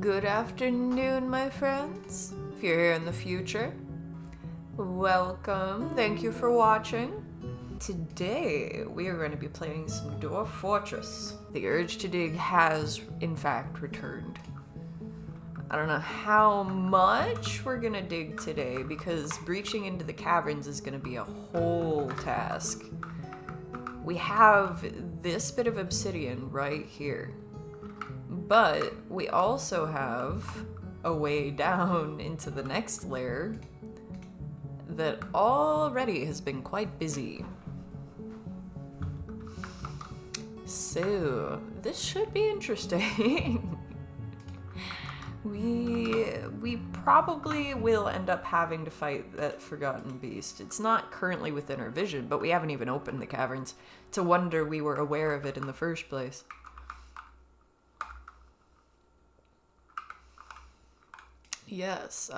Good afternoon, my friends. If you're here in the future, welcome. Thank you for watching. Today, we are going to be playing some Dwarf Fortress. The urge to dig has, in fact, returned. I don't know how much we're going to dig today because breaching into the caverns is going to be a whole task. We have this bit of obsidian right here. But we also have a way down into the next layer that already has been quite busy. So, this should be interesting. We probably will end up having to fight that forgotten beast. It's not currently within our vision, but we haven't even opened the caverns. It's a wonder we were aware of it in the first place. Yes,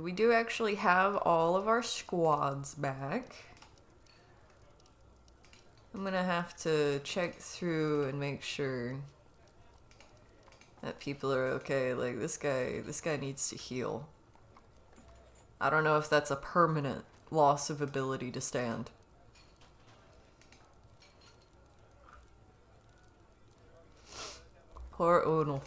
we do actually have all of our squads back. I'm gonna have to check through and make sure that people are okay. Like, this guy needs to heal. I don't know if that's a permanent loss of ability to stand. Poor Onal.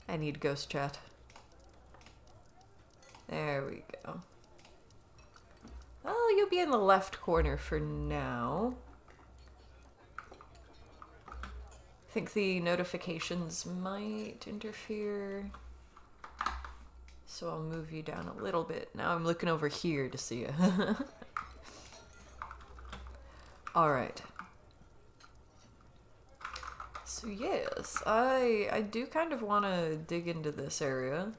I need ghost chat. There we go. Well, you'll be in the left corner for now. I think the notifications might interfere. So I'll move you down a little bit. Now I'm looking over here to see you. Alright. So yes, I do kind of want to dig into this area.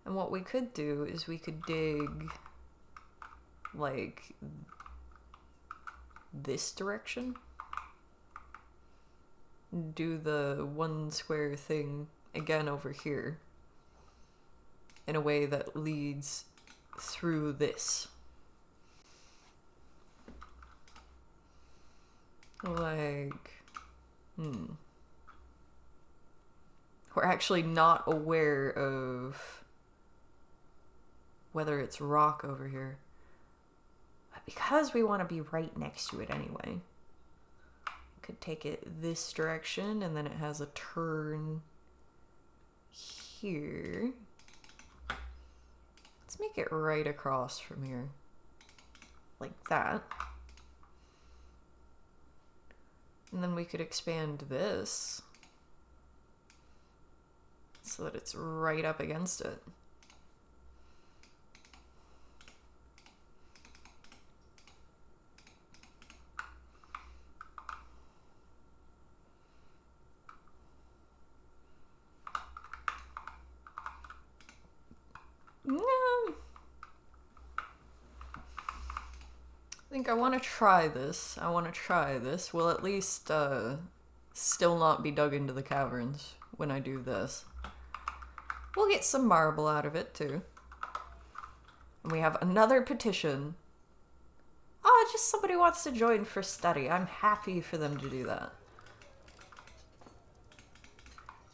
And what we could do is we could dig, like, this direction. Do the one square thing again over here. In a way that leads through this. Like, We're actually not aware of whether it's rock over here. But because we want to be right next to it anyway, could take it this direction and then it has a turn here. Let's make it right across from here. Like that. And then we could expand this so that it's right up against it. I think I want to try this. We'll at least still not be dug into the caverns when I do this. We'll get some marble out of it too. And we have another petition. Oh, just somebody wants to join for study. I'm happy for them to do that.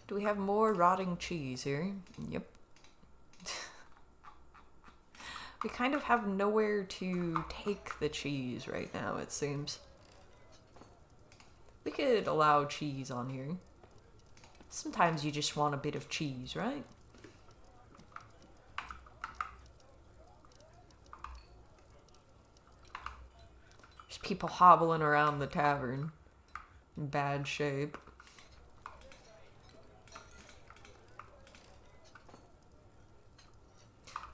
Do we have more rotting cheese here? Yep. We kind of have nowhere to take the cheese right now, it seems. We could allow cheese on here. Sometimes you just want a bit of cheese, right? There's people hobbling around the tavern in bad shape.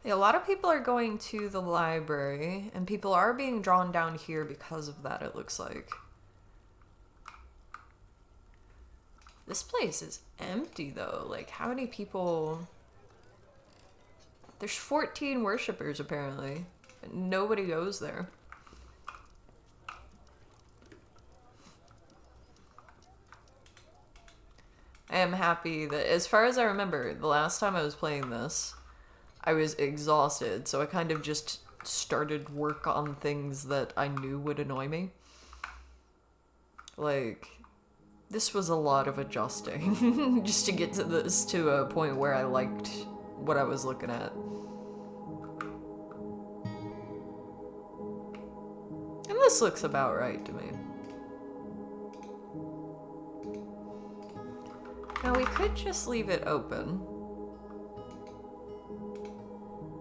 Yeah, a lot of people are going to the library, and people are being drawn down here because of that, it looks like. This place is empty, though. Like, how many people... There's 14 worshippers, apparently. And nobody goes there. I am happy that, as far as I remember, the last time I was playing this, I was exhausted, so I kind of just started work on things that I knew would annoy me. Like, this was a lot of adjusting just to get to this to a point where I liked what I was looking at. And this looks about right to me. Now we could just leave it open.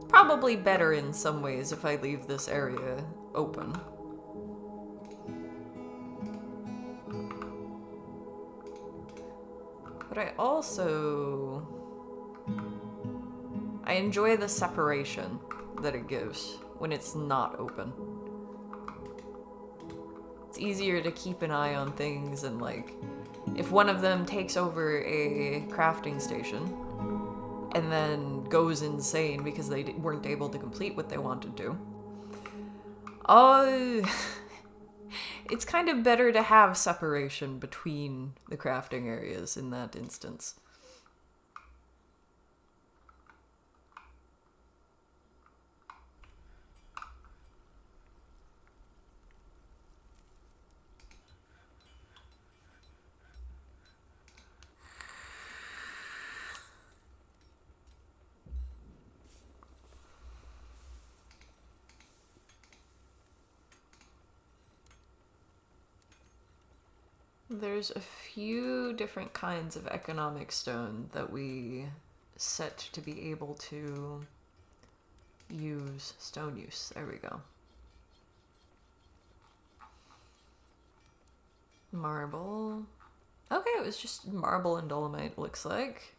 Probably better in some ways if I leave this area open. But I also... I enjoy the separation that it gives when it's not open. It's easier to keep an eye on things, and like, if one of them takes over a crafting station and then goes insane because they weren't able to complete what they wanted to, it's kind of better to have separation between the crafting areas in that instance. There's a few different kinds of economic stone that we set to be able to use. Stone use. There we go. Marble. Okay, it was just marble and dolomite, looks like.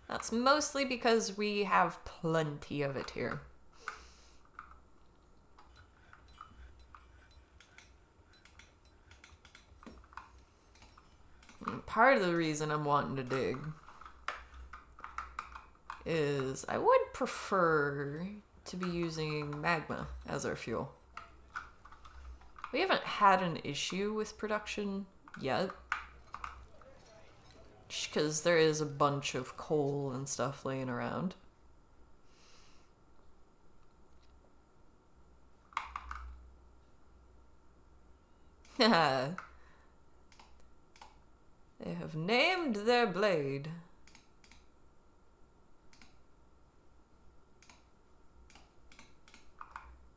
That's mostly because we have plenty of it here. And part of the reason I'm wanting to dig is I would prefer to be using magma as our fuel. We haven't had an issue with production yet, because there is a bunch of coal and stuff laying around. They have named their blade.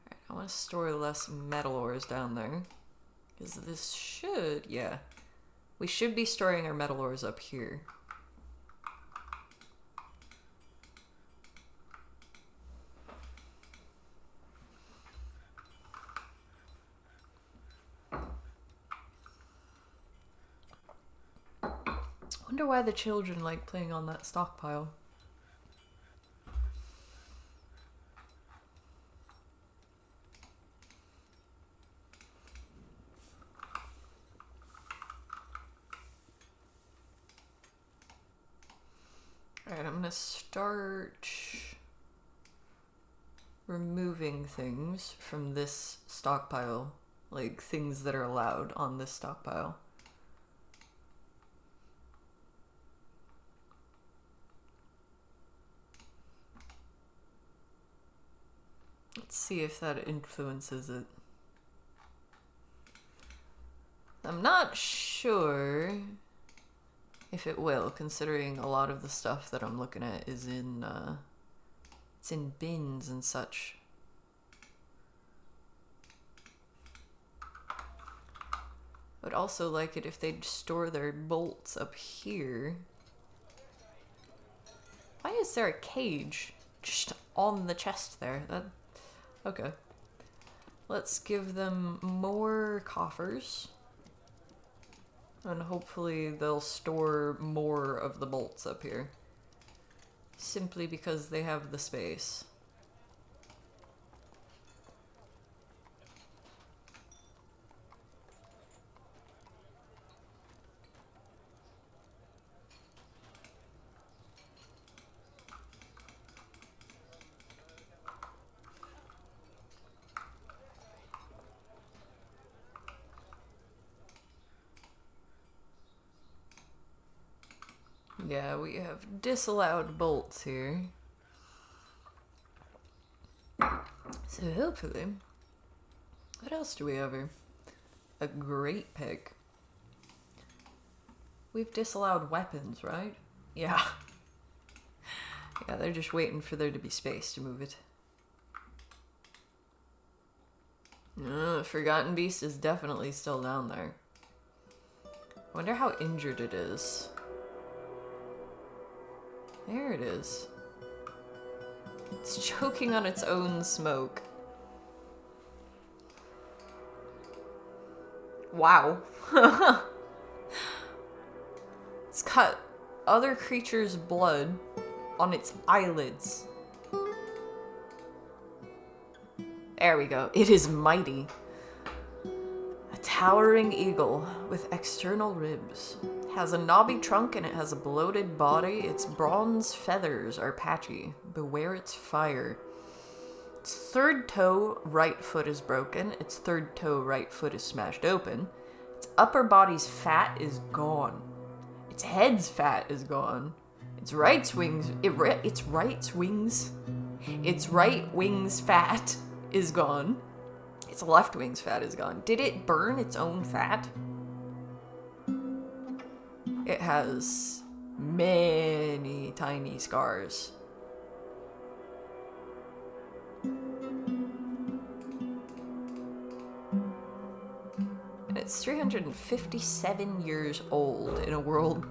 Alright, I want to store less metal ores down there, because this should, yeah. We should be storing our metal ores up here. Wonder why the children like playing on that stockpile. Alright, I'm gonna start removing things from this stockpile. Like, things that are allowed on this stockpile. Let's see if that influences it. I'm not sure if it will, considering a lot of the stuff that I'm looking at is in, it's in bins and such. I would also like it if they'd store their bolts up here. Why is there a cage just on the chest there? Okay. Let's give them more coffers. And hopefully they'll store more of the bolts up here. Simply because they have the space. Yeah, we have disallowed bolts here. So hopefully... What else do we have here? A great pick. We've disallowed weapons, right? Yeah. Yeah, they're just waiting for there to be space to move it. Forgotten Beast is definitely still down there. I wonder how injured it is. There it is. It's choking on its own smoke. Wow. It's got other creatures' blood on its eyelids. There we go. It is mighty. A towering eagle with external ribs. Has a knobby trunk and it has a bloated body. Its bronze feathers are patchy. Beware its fire. Its third toe right foot is broken. Its third toe right foot is smashed open. Its upper body's fat is gone. Its head's fat is gone. Its right wings fat is gone. Its left wing's fat is gone. Did it burn its own fat? It has many tiny scars. And it's 357 years old in a world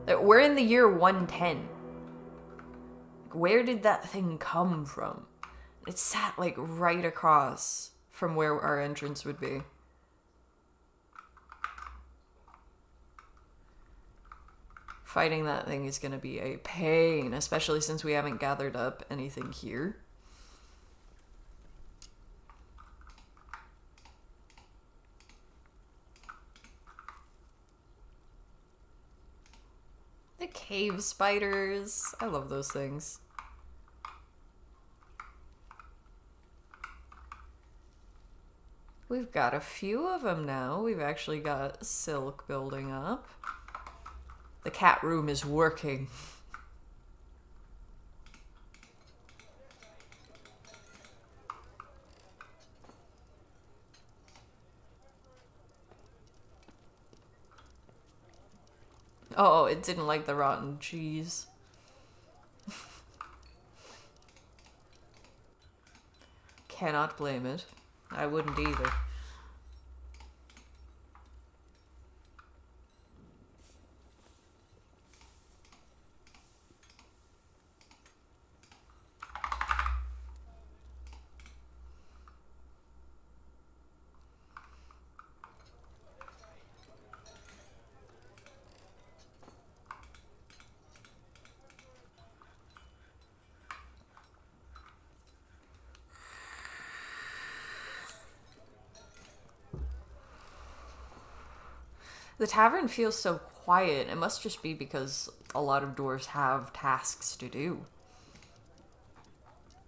that we're in the year 110. Where did that thing come from? It sat like right across from where our entrance would be. Fighting that thing is going to be a pain, especially since we haven't gathered up anything here. The cave spiders. I love those things. We've got a few of them now. We've actually got silk building up. The cat room is working. Oh, it didn't like the rotten cheese. Cannot blame it. I wouldn't either. The tavern feels so quiet. It must just be because a lot of dwarves have tasks to do.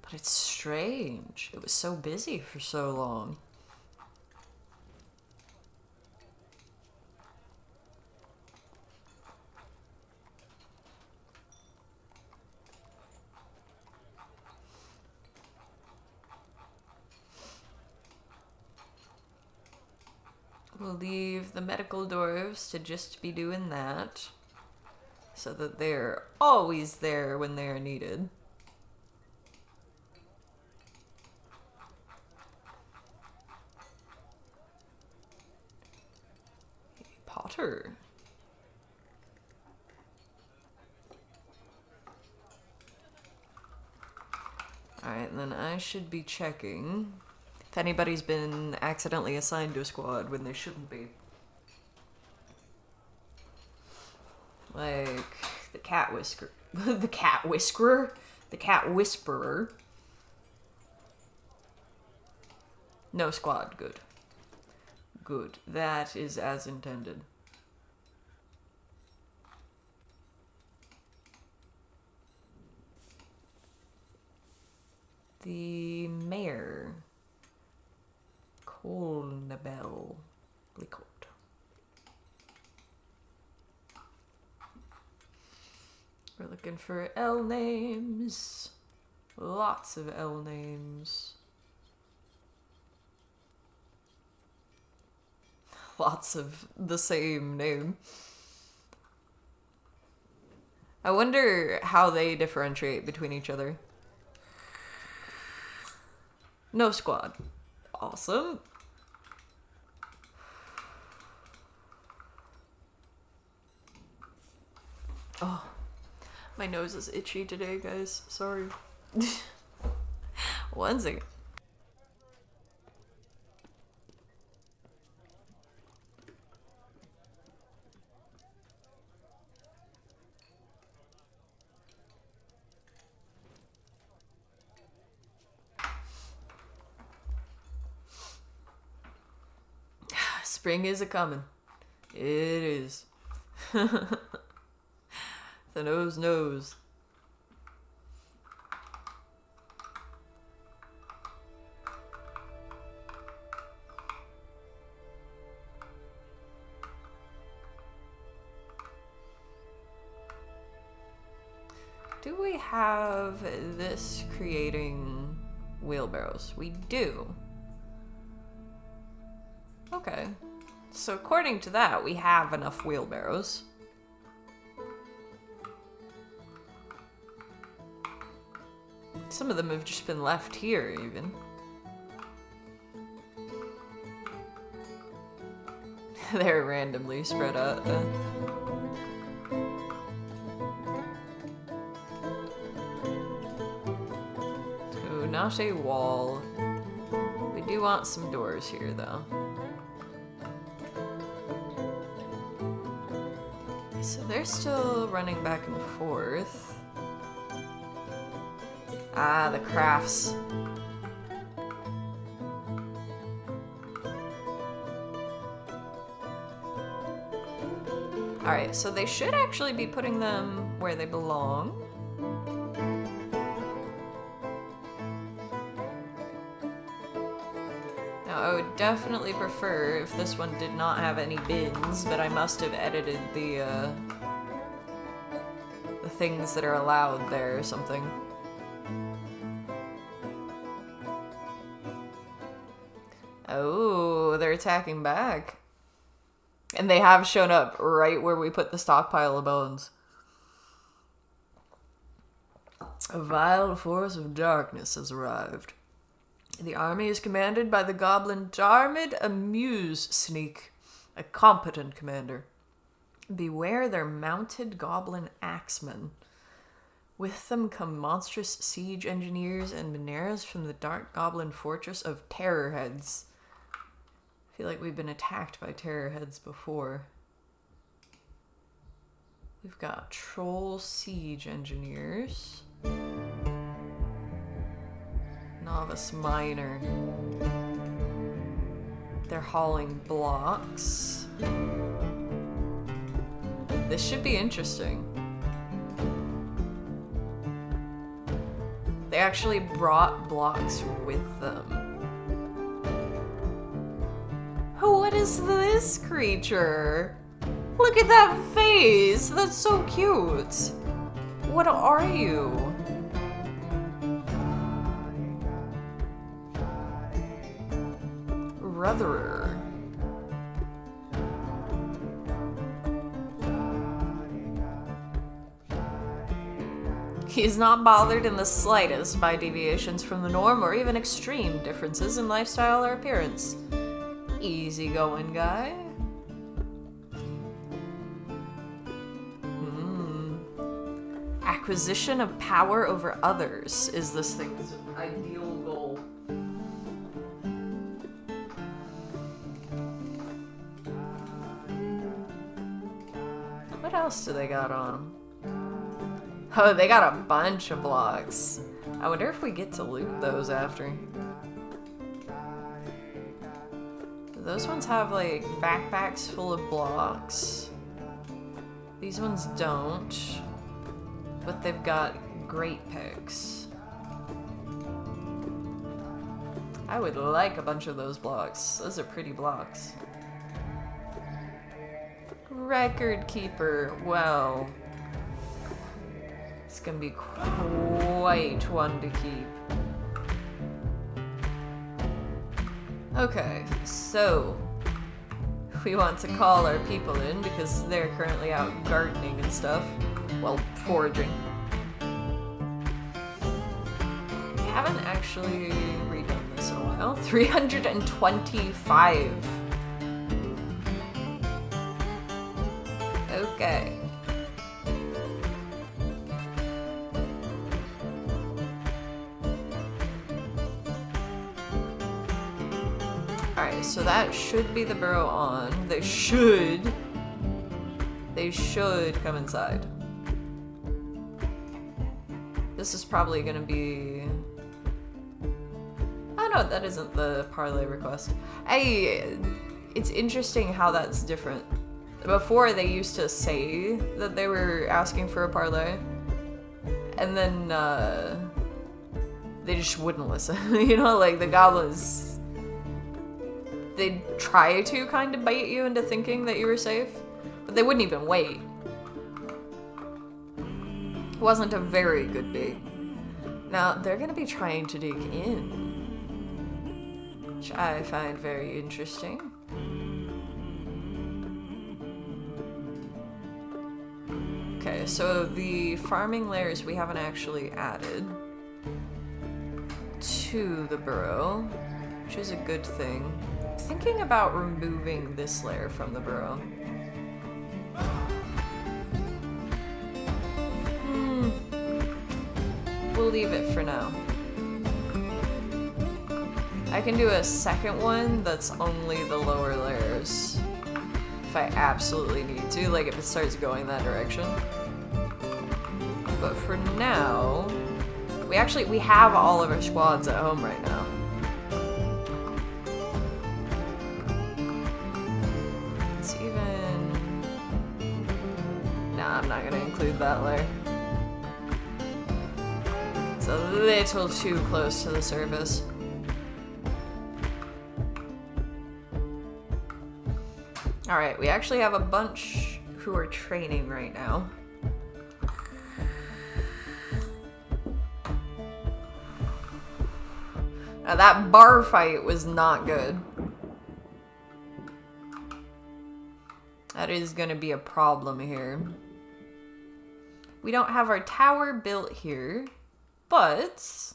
But it's strange. It was so busy for so long. We'll leave the medical dwarves to just be doing that, so that they're always there when they are needed. Potter. Alright, and then I should be checking if anybody's been accidentally assigned to a squad when they shouldn't be. Like the cat whisker. The cat whiskerer? The cat whisperer. No squad, good. Good. That is as intended. The mayor. Colnabel Blicourt. Looking for L names. Lots of L names. Lots of the same name. I wonder how they differentiate between each other. No squad. Awesome. Oh, my nose is itchy today, guys. Sorry. One second. Spring is a-coming. It is. The nose knows. Do we have this creating wheelbarrows? We do. Okay. So according to that, we have enough wheelbarrows. Some of them have just been left here, even. They're randomly spread out. So, not a wall. We do want some doors here, though. So they're still running back and forth. Ah, the crafts. Alright, so they should actually be putting them where they belong. Now, I would definitely prefer if this one did not have any bins, but I must have edited the things that are allowed there or something. Oh, they're attacking back. And they have shown up right where we put the stockpile of bones. A vile force of darkness has arrived. The army is commanded by the goblin Darmid Amuse Sneak, a competent commander. Beware their mounted goblin axemen. With them come monstrous siege engineers and Mineras from the dark goblin fortress of Terrorheads. I feel like we've been attacked by Terrorheads before. We've got troll siege engineers. Novice miner. They're hauling blocks. This should be interesting. They actually brought blocks with them. What is this creature? Look at that face! That's so cute! What are you? Rutherer. He is not bothered in the slightest by deviations from the norm or even extreme differences in lifestyle or appearance. Easygoing guy. Acquisition of power over others is this thing's ideal goal. What else do they got on them? Oh, they got a bunch of blocks. I wonder if we get to loot those after. Those ones have, like, backpacks full of blocks. These ones don't. But they've got great picks. I would like a bunch of those blocks. Those are pretty blocks. Record keeper. Well. It's gonna be quite one to keep. Okay, so we want to call our people in because they're currently out gardening and stuff. Well, foraging. We haven't actually redone this in a while. 325. Okay. Alright, so that should be the burrow on. They should come inside. This is probably gonna be... Oh no, that isn't the parlay request. It's interesting how that's different. Before, they used to say that they were asking for a parlay, and then they just wouldn't listen. You know, like the goblins, they'd try to kind of bait you into thinking that you were safe, but they wouldn't even wait. It wasn't a very good bait. Now, they're gonna be trying to dig in, which I find very interesting. Okay, so the farming layers we haven't actually added to the burrow, which is a good thing. I'm thinking about removing this layer from the burrow. We'll leave it for now. I can do a second one that's only the lower layers if I absolutely need to, like if it starts going that direction. But for now, we have all of our squads at home right now. It's even... Nah, I'm not gonna include that layer. It's a little too close to the surface. Alright, we actually have a bunch who are training right now. Now that bar fight was not good. That is gonna be a problem here. We don't have our tower built here, but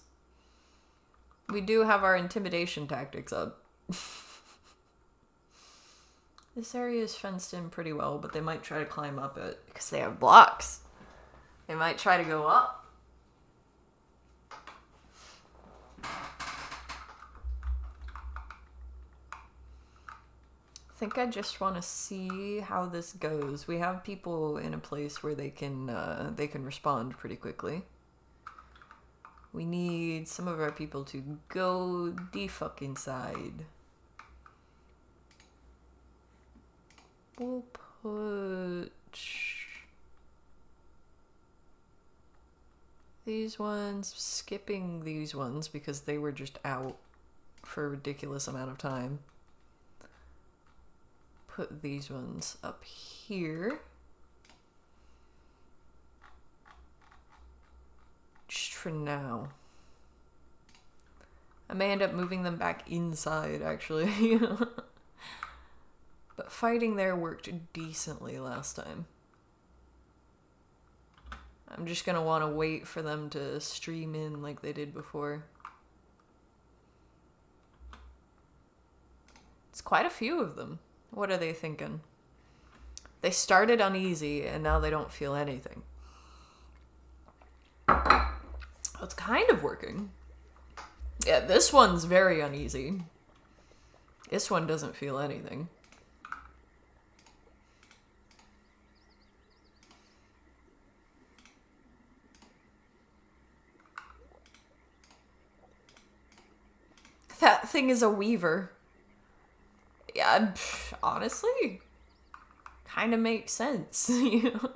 we do have our intimidation tactics up. This area is fenced in pretty well, but they might try to climb up it because they have blocks. They might try to go up. I think I just want to see how this goes. We have people in a place where they can respond pretty quickly. We need some of our people to go the fuck inside. We'll put these ones, skipping these ones because they were just out for a ridiculous amount of time. Put these ones up here. Just for now. I may end up moving them back inside, actually. But fighting there worked decently last time. I'm just gonna want to wait for them to stream in like they did before. It's quite a few of them. What are they thinking? They started uneasy and now they don't feel anything. Well, it's kind of working. Yeah, this one's very uneasy. This one doesn't feel anything. That thing is a weaver. Yeah, honestly, kind of makes sense. You know?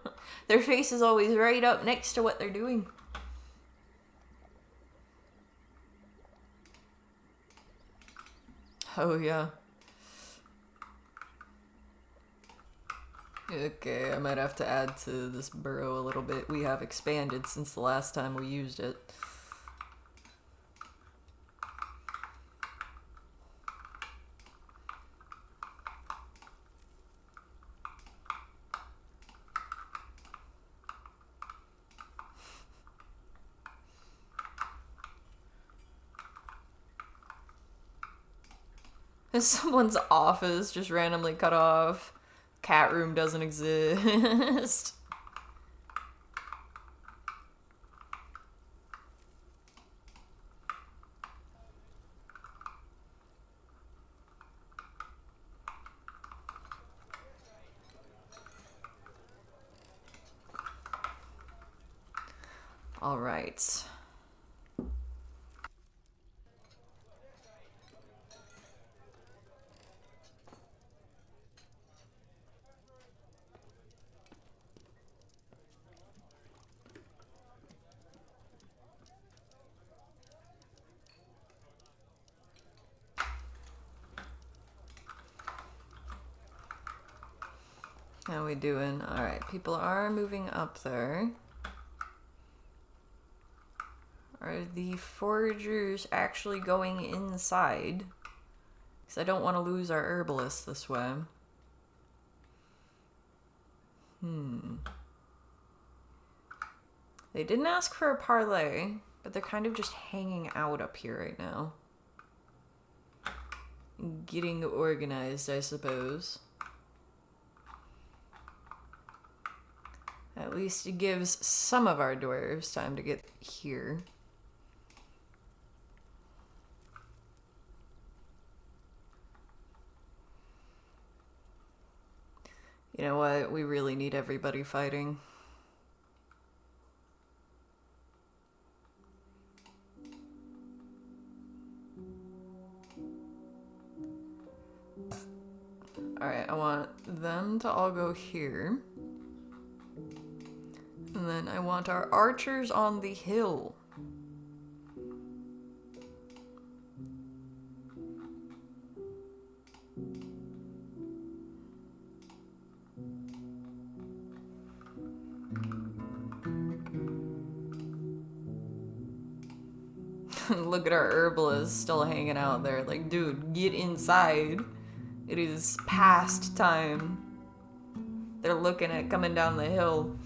Their face is always right up next to what they're doing. Oh, yeah. Okay, I might have to add to this burrow a little bit. We have expanded since the last time we used it. Someone's office just randomly cut off. Cat room doesn't exist. All right. How we doing? All right, people are moving up there. Are the foragers actually going inside? Because I don't want to lose our herbalist this way. They didn't ask for a parlay, but they're kind of just hanging out up here right now. Getting organized, I suppose. At least it gives some of our dwarves time to get here. You know what? We really need everybody fighting. Alright, I want them to all go here. And then I want our archers on the hill. Look at our herbalist still hanging out there. Like, dude, get inside. It is past time. They're looking at coming down the hill.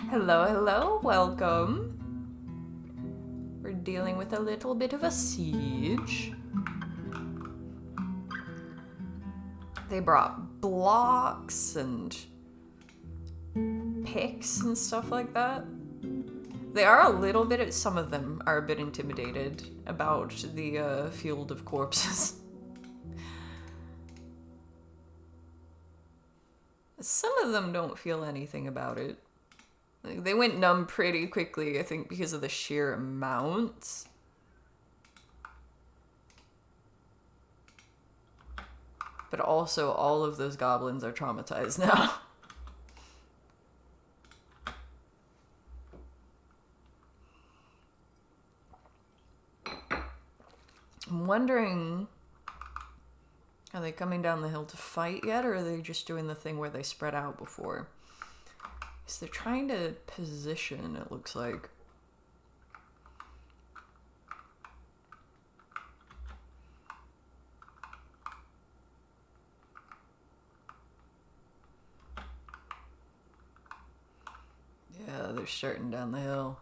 Hello, hello, welcome. We're dealing with a little bit of a siege. They brought blocks and picks and stuff like that. They are a little bit, some of them are a bit intimidated about the field of corpses. Some of them don't feel anything about it. They went numb pretty quickly, I think, because of the sheer amounts. But also, all of those goblins are traumatized now. I'm wondering, are they coming down the hill to fight yet, or are they just doing the thing where they spread out before? Because they're trying to position, it looks like. Yeah, they're starting down the hill.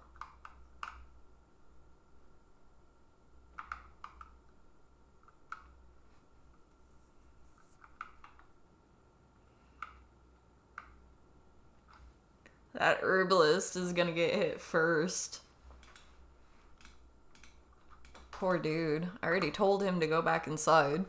That herbalist is gonna get hit first. Poor dude. I already told him to go back inside.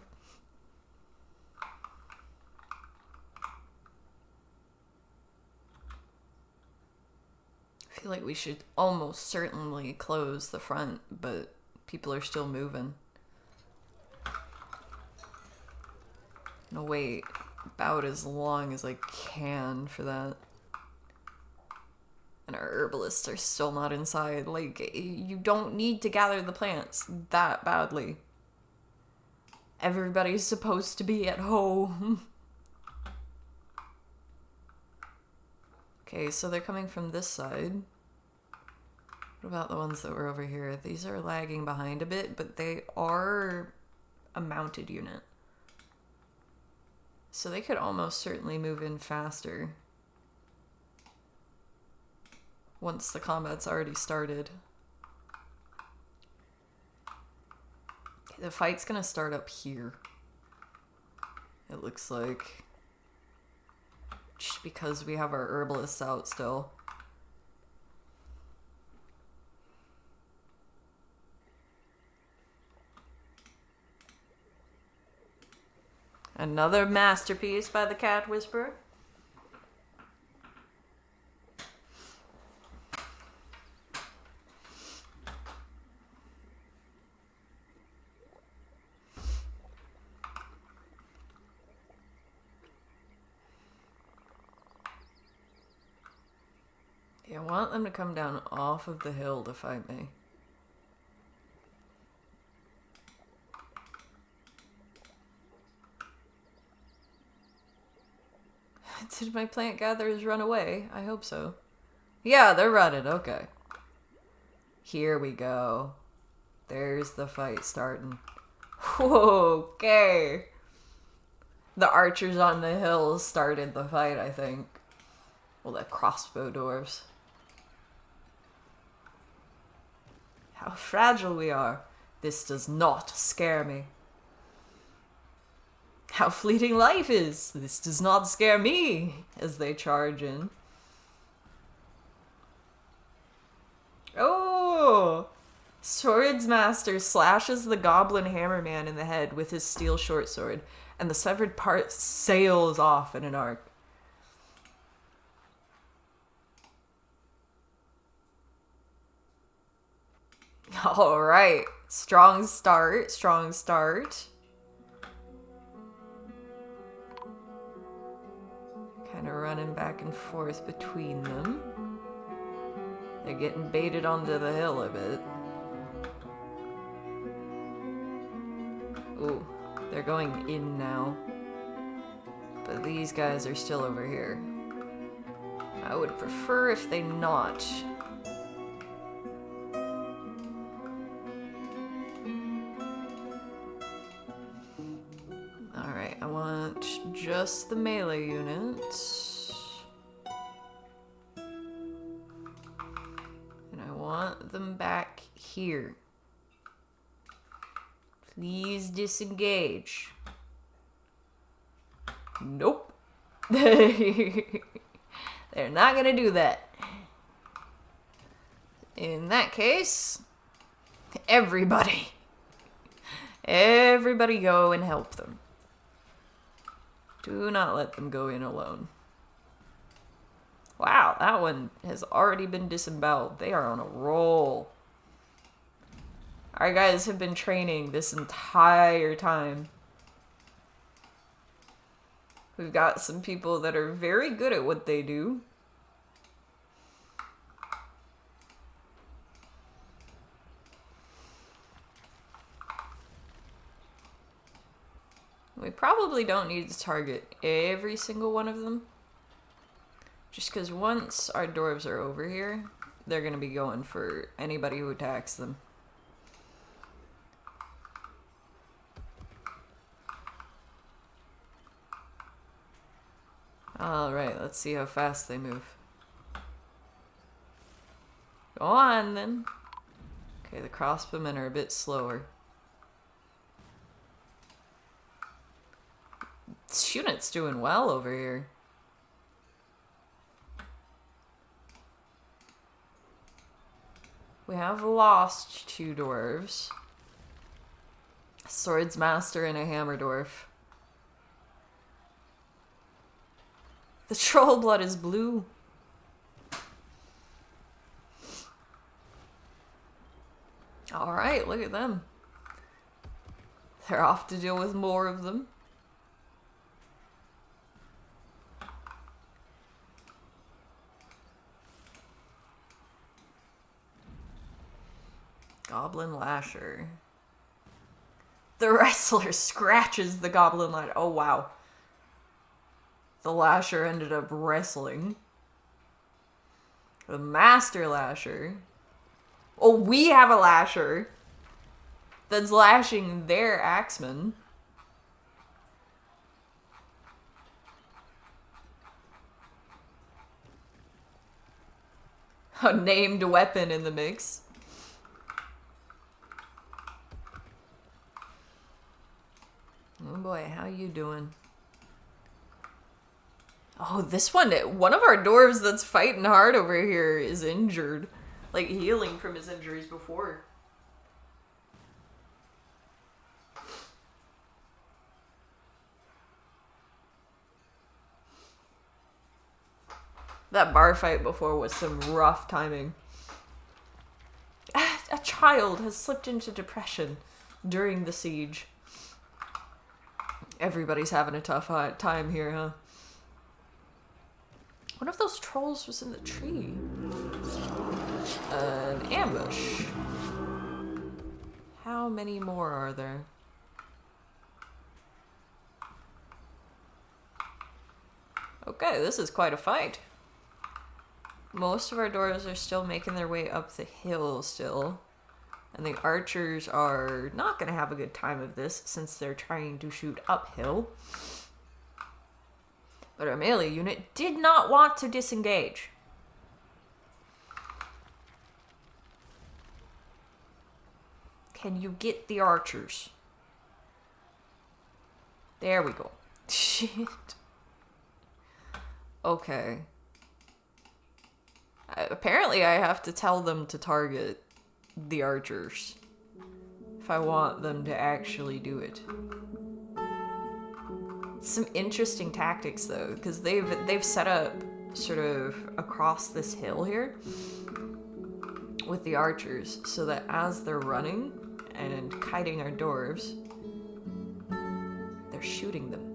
I feel like we should almost certainly close the front, but people are still moving. No, wait. About as long as I can for that. And our herbalists are still not inside. Like, you don't need to gather the plants that badly. Everybody's supposed to be at home. Okay, so they're coming from this side. What about the ones that were over here? These are lagging behind a bit, but they are a mounted unit. So they could almost certainly move in faster once the combat's already started. The fight's gonna start up here. It looks like. Just because we have our herbalists out still. Another masterpiece by the Cat Whisperer. Yeah, I want them to come down off of the hill to fight me. Did my plant gatherers run away? I hope so. Yeah, they're running. Okay. Here we go. There's the fight starting. Okay. The archers on the hill started the fight, I think. Well, the crossbow dwarves. How fragile we are. This does not scare me. How fleeting life is. This does not scare me, as they charge in. Oh! Swords Master slashes the goblin hammerman in the head with his steel short sword, and the severed part sails off in an arc. Alright. Strong start. Strong start. Kind of running back and forth between them. They're getting baited onto the hill a bit. Ooh, they're going in now. But these guys are still over here. I would prefer if they not. Alright, I want just the melee units. And I want them back here. Please disengage. Nope. They're not gonna do that. In that case, everybody go and help them. Do not let them go in alone. Wow, that one has already been disemboweled. They are on a roll. Our guys have been training this entire time. We've got some people that are very good at what they do. We probably don't need to target every single one of them. Just because once our dwarves are over here, they're going to be going for anybody who attacks them. Alright, let's see how fast they move. Go on, then. Okay, the crossbowmen are a bit slower. This unit's doing well over here. We have lost 2 dwarves. A swords master and a hammer dwarf. The troll blood is blue. Alright, look at them. They're off to deal with more of them. Goblin Lasher. The wrestler scratches the Goblin Lasher. Oh, wow. The Lasher ended up wrestling. The Master Lasher. Oh, we have a Lasher that's lashing their axeman. A named weapon in the mix. Oh boy, how you doing? Oh, this one of our dwarves that's fighting hard over here is injured. Like, healing from his injuries before. That bar fight before was some rough timing. A child has slipped into depression during the siege. Everybody's having a tough time here, huh? One of those trolls was in the tree. An ambush. How many more are there? Okay, this is quite a fight. Most of our dwarves are still making their way up the hill still. And the archers are not going to have a good time of this since they're trying to shoot uphill. But our melee unit did not want to disengage. Can you get the archers? There we go. Shit. Okay. Apparently I have to tell them to target the archers if I want them to actually do it. Some interesting tactics though, because they've set up sort of across this hill here with the archers so that as they're running and kiting our dwarves, they're shooting them.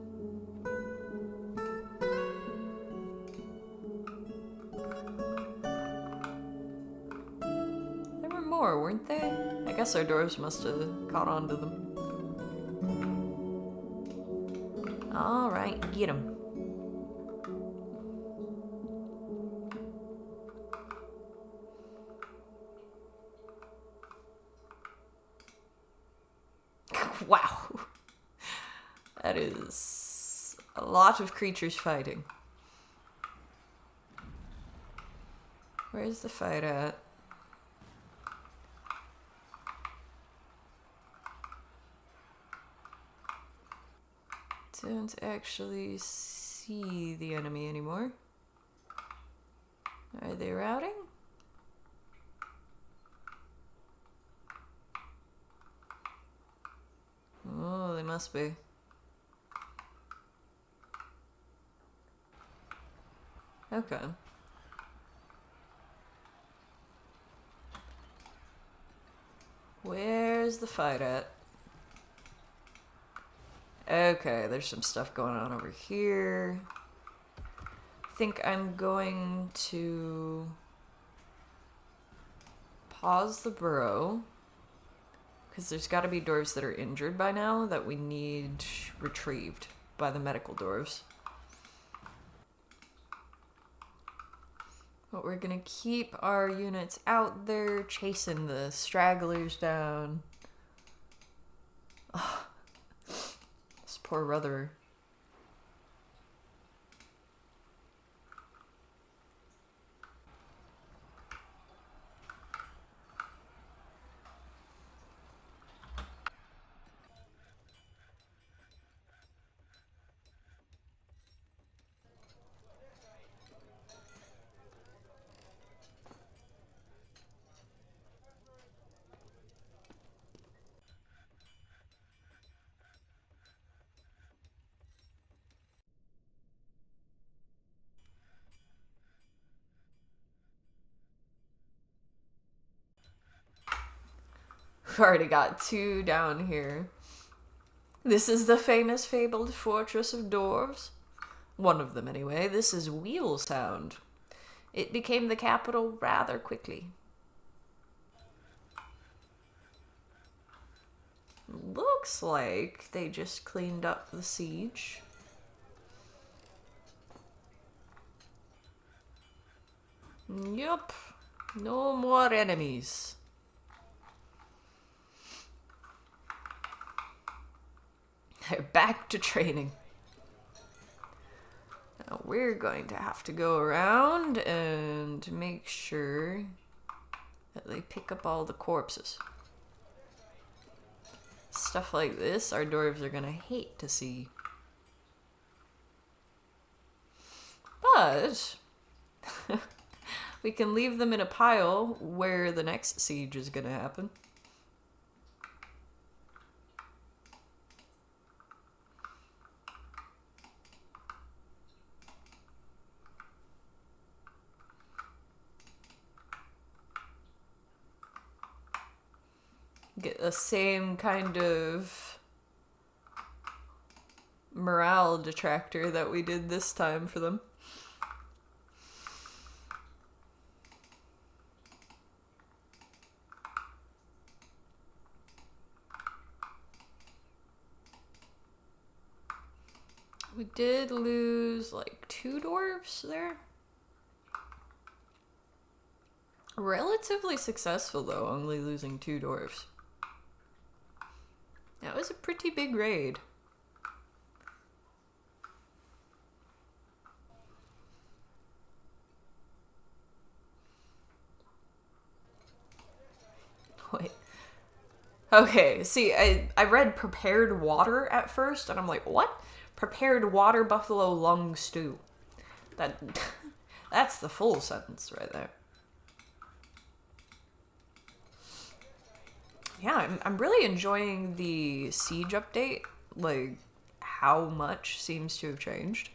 There were more, weren't they? I guess our dwarves must have caught on to them. Alright, get him. Wow. That is a lot of creatures fighting. Where's the fight at? Don't actually see the enemy anymore. Are they routing? Oh, they must be. Okay. Where's the fight at? Okay, there's some stuff going on over here. I think I'm going to pause the burrow because there's got to be dwarves that are injured by now that we need retrieved by the medical dwarves. But we're gonna keep our units out there chasing the stragglers down. Oh, this poor brother. We've already got two down here. This is the famous fabled fortress of dwarves. One of them, anyway. This is Wheelsound. It became the capital rather quickly. Looks like they just cleaned up the siege. Yup. No more enemies. They're back to training. Now we're going to have to go around and make sure that they pick up all the corpses. Stuff like this, our dwarves are gonna hate to see. But we can leave them in a pile where the next siege is gonna happen. Get the same kind of morale detractor that we did this time for them. We did lose like 2 dwarves there. Relatively successful though, only losing 2 dwarves. That was a pretty big raid. Wait. Okay, see, I read prepared water at first, and I'm like, what? Prepared water buffalo lung stew. That's the full sentence right there. Yeah, I'm really enjoying the siege update. Like, how much seems to have changed.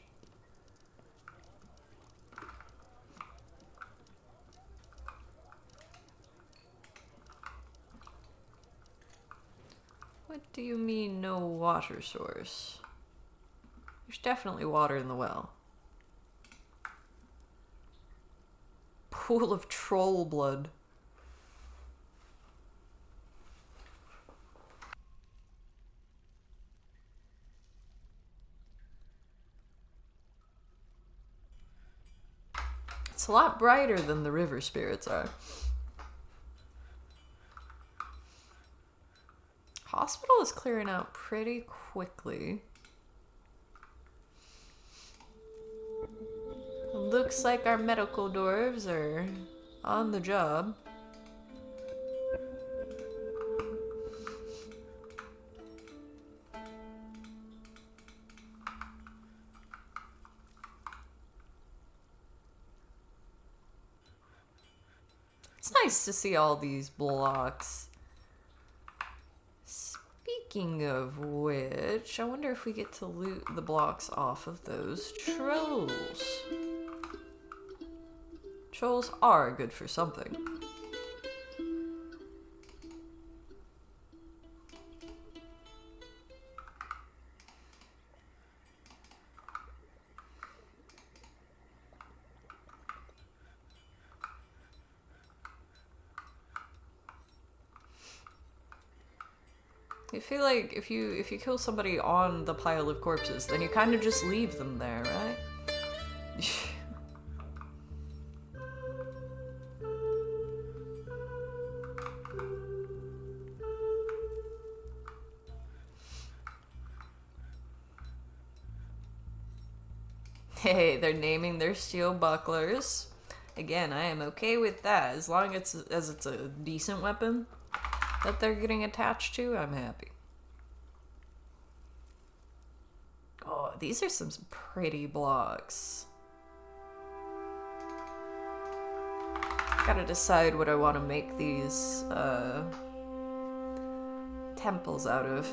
What do you mean, no water source? There's definitely water in the well. Pool of troll blood. It's a lot brighter than the river spirits are. Hospital is clearing out pretty quickly. Looks like our medical dwarves are on the job. It's nice to see all these blocks. Speaking of which, I wonder if we get to loot the blocks off of those trolls. Trolls are good for something. I feel like if you kill somebody on the pile of corpses, then you kind of just leave them there, right? Hey, they're naming their steel bucklers. Again, I am okay with that. As long as it's a decent weapon that they're getting attached to, I'm happy. Oh, these are some pretty blocks. Gotta decide what I want to make these temples out of.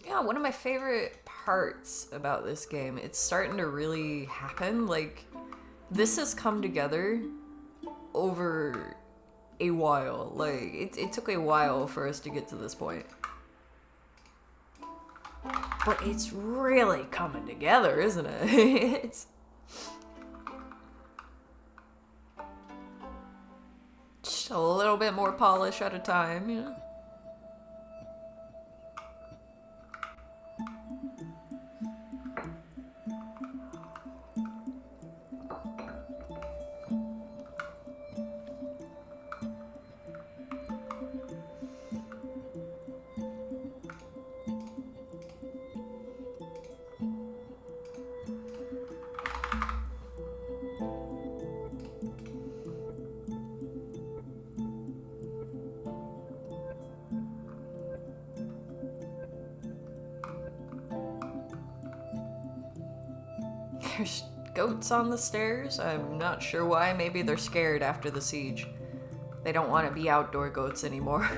Yeah, one of my favorite parts about this game. It's starting to really happen. Like, this has come together over a while. Like, it took a while for us to get to this point. But it's really coming together, isn't it? It's just a little bit more polish at a time, you know? There's goats on the stairs. I'm not sure why. Maybe they're scared after the siege. They don't want to be outdoor goats anymore.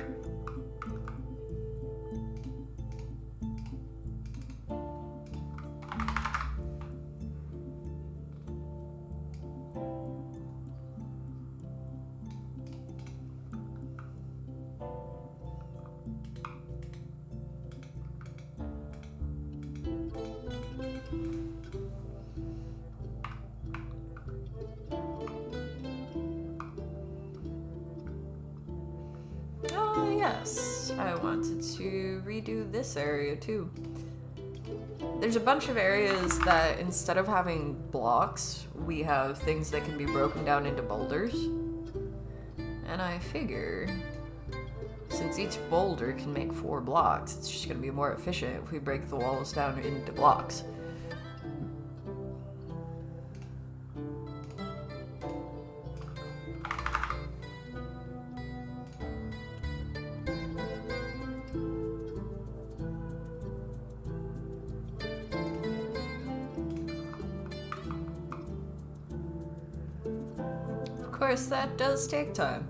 Oh yes, I wanted to redo this area too. There's a bunch of areas that instead of having blocks, we have things that can be broken down into boulders. And I figure, since each boulder can make 4 blocks, it's just going to be more efficient if we break the walls down into blocks. Of course, that does take time.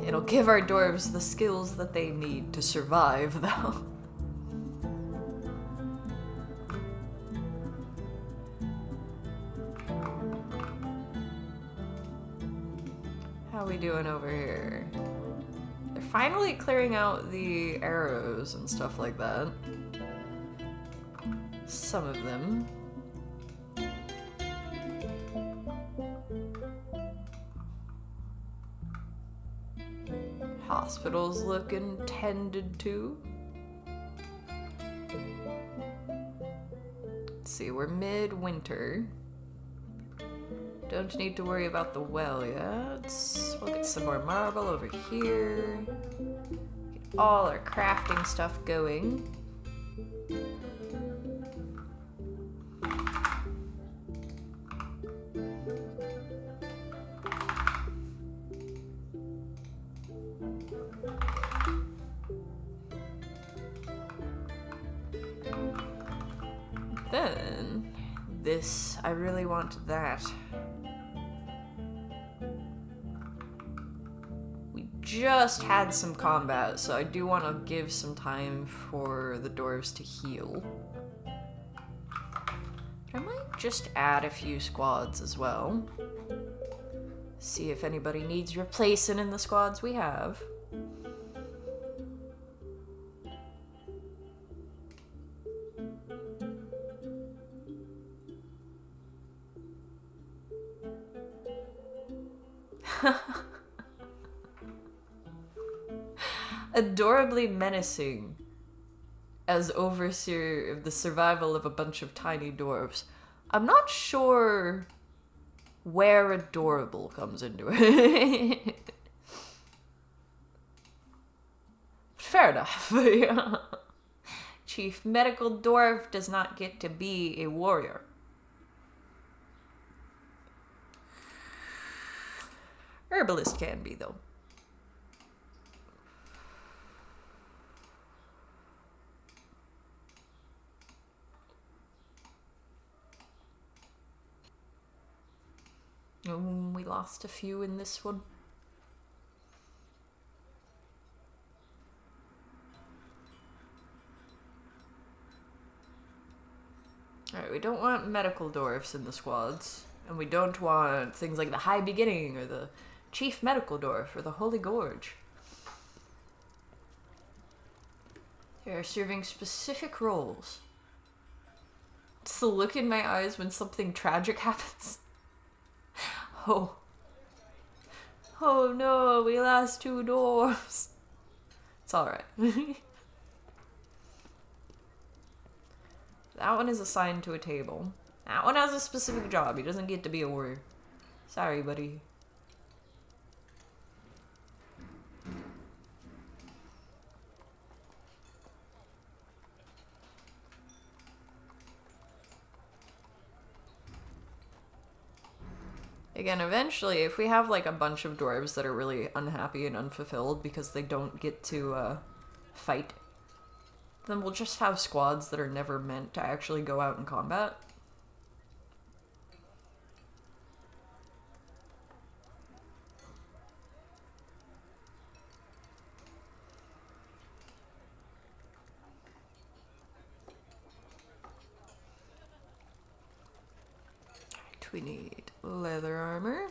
It'll give our dwarves the skills that they need to survive, though. How we doing over here? They're finally clearing out the arrows and stuff like that. Some of them. Hospital's looking tended to. Let's see, we're mid-winter. Don't need to worry about the well yet. We'll get some more marble over here. Get all our crafting stuff going. Then, this, I really want that. We just had some combat, so I do want to give some time for the dwarves to heal. But I might just add a few squads as well. See if anybody needs replacing in the squads we have. Adorably menacing as overseer of the survival of a bunch of tiny dwarves. I'm not sure where adorable comes into it. Fair enough. Yeah. Chief Medical Dwarf does not get to be a warrior. Herbalist can be, though. We lost a few in this one. we don't want medical dwarfs in the squads. And we don't want things like the High Beginning or the Chief Medical Dwarf or the Holy Gorge. They are serving specific roles. It's the look in my eyes when something tragic happens. Oh. Oh no, we lost 2 dwarves. It's alright. That one is assigned to a table. That one has a specific job. He doesn't get to be a warrior. Sorry, buddy. Again, eventually, if we have like a bunch of dwarves that are really unhappy and unfulfilled because they don't get to fight, then we'll just have squads that are never meant to actually go out in combat. We need leather armor.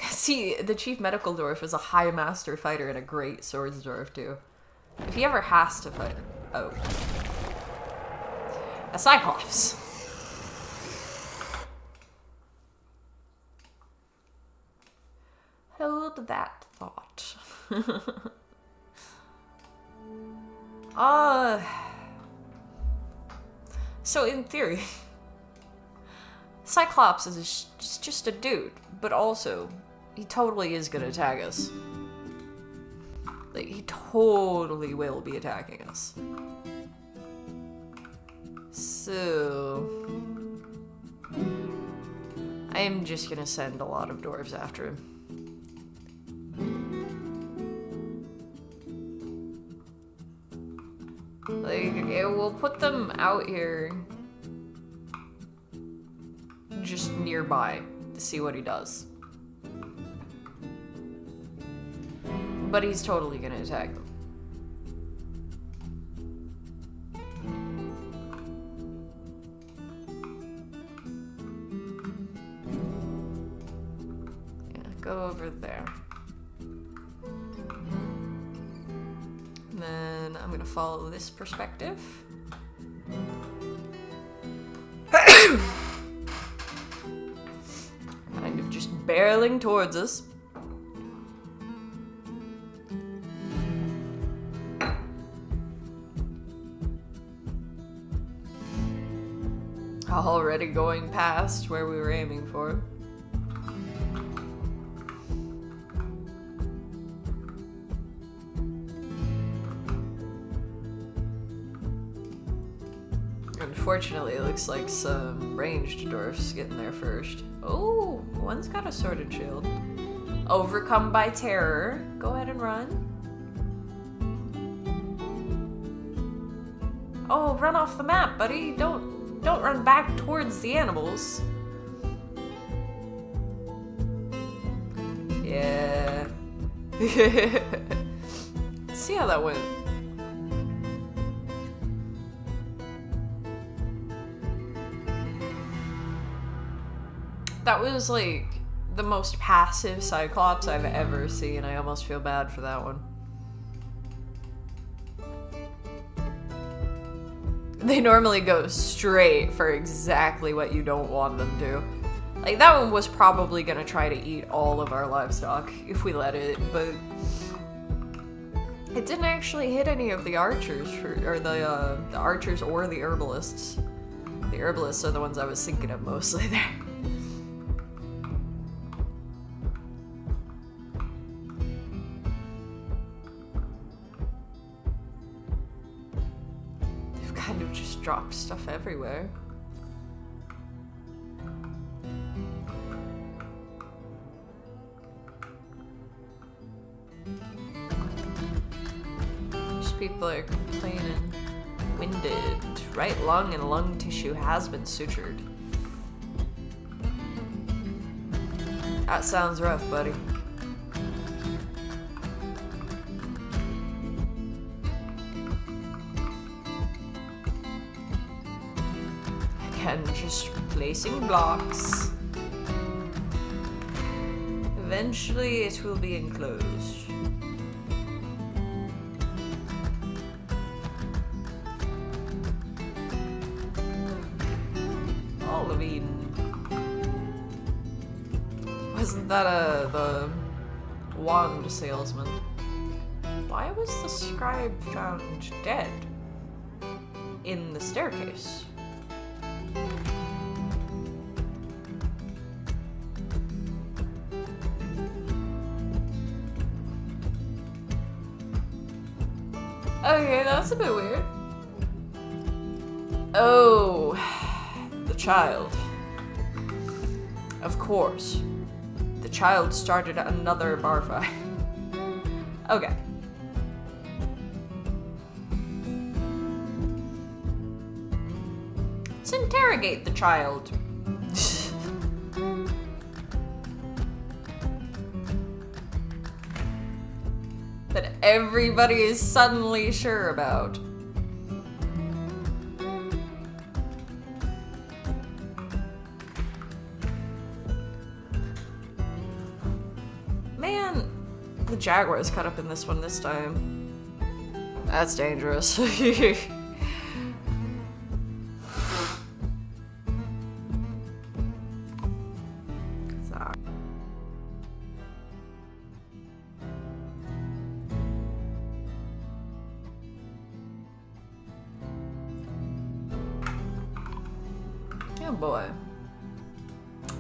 See, the Chief Medical Dwarf is a high master fighter and a great swords dwarf too. If he ever has to fight... Oh. A Cyclops. Hold that thought. So in theory... Cyclops is just a dude, but also, he totally is gonna attack us. Like, he totally will be attacking us. So... I am just gonna send a lot of dwarves after him. Like, we'll put them out here... just nearby to see what he does. But he's totally gonna attack them. Yeah, go over there. And then I'm gonna follow this perspective. Kind of just barreling towards us. Already going past where we were aiming for. Unfortunately, it looks like some ranged dwarfs getting there first. Oh, one's got a sword and shield. Overcome by terror. Go ahead and run. Oh, run off the map, buddy. Don't run back towards the animals. Yeah. Let's see how that went. That was like the most passive Cyclops I've ever seen. I almost feel bad for that one. They normally go straight for exactly what you don't want them to. Like, that one was probably gonna try to eat all of our livestock if we let it, but it didn't actually hit any of the archers, or the archers or the herbalists. The herbalists are the ones I was thinking of mostly there. They've kind of just dropped stuff everywhere. People are complaining. Winded. Right lung and lung tissue has been sutured. That sounds rough, buddy. Again, just placing blocks. Eventually it will be enclosed. Olivine. Wasn't that the wand salesman? Why was the scribe found dead in the staircase? Okay, that's a bit weird. Oh, the child. Of course. The child started another bar fight. Okay. Let's interrogate the child. That everybody is suddenly sure about. Man, the Jaguars cut up in this one this time. That's dangerous. Sorry. Oh boy.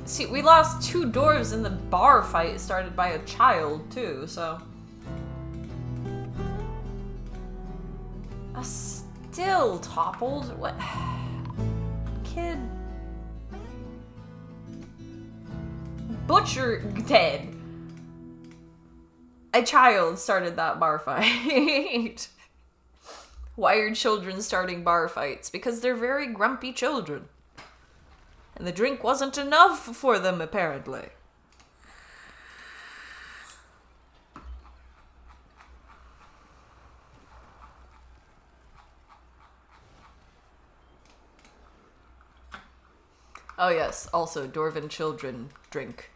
See, we lost 2 dwarves in the bar fight started by a child, too, so... Still toppled? What? Kid... Butcher dead. A child started that bar fight. Why are children starting bar fights? Because they're very grumpy children. And the drink wasn't enough for them, apparently. Oh yes, also, Dwarven children drink.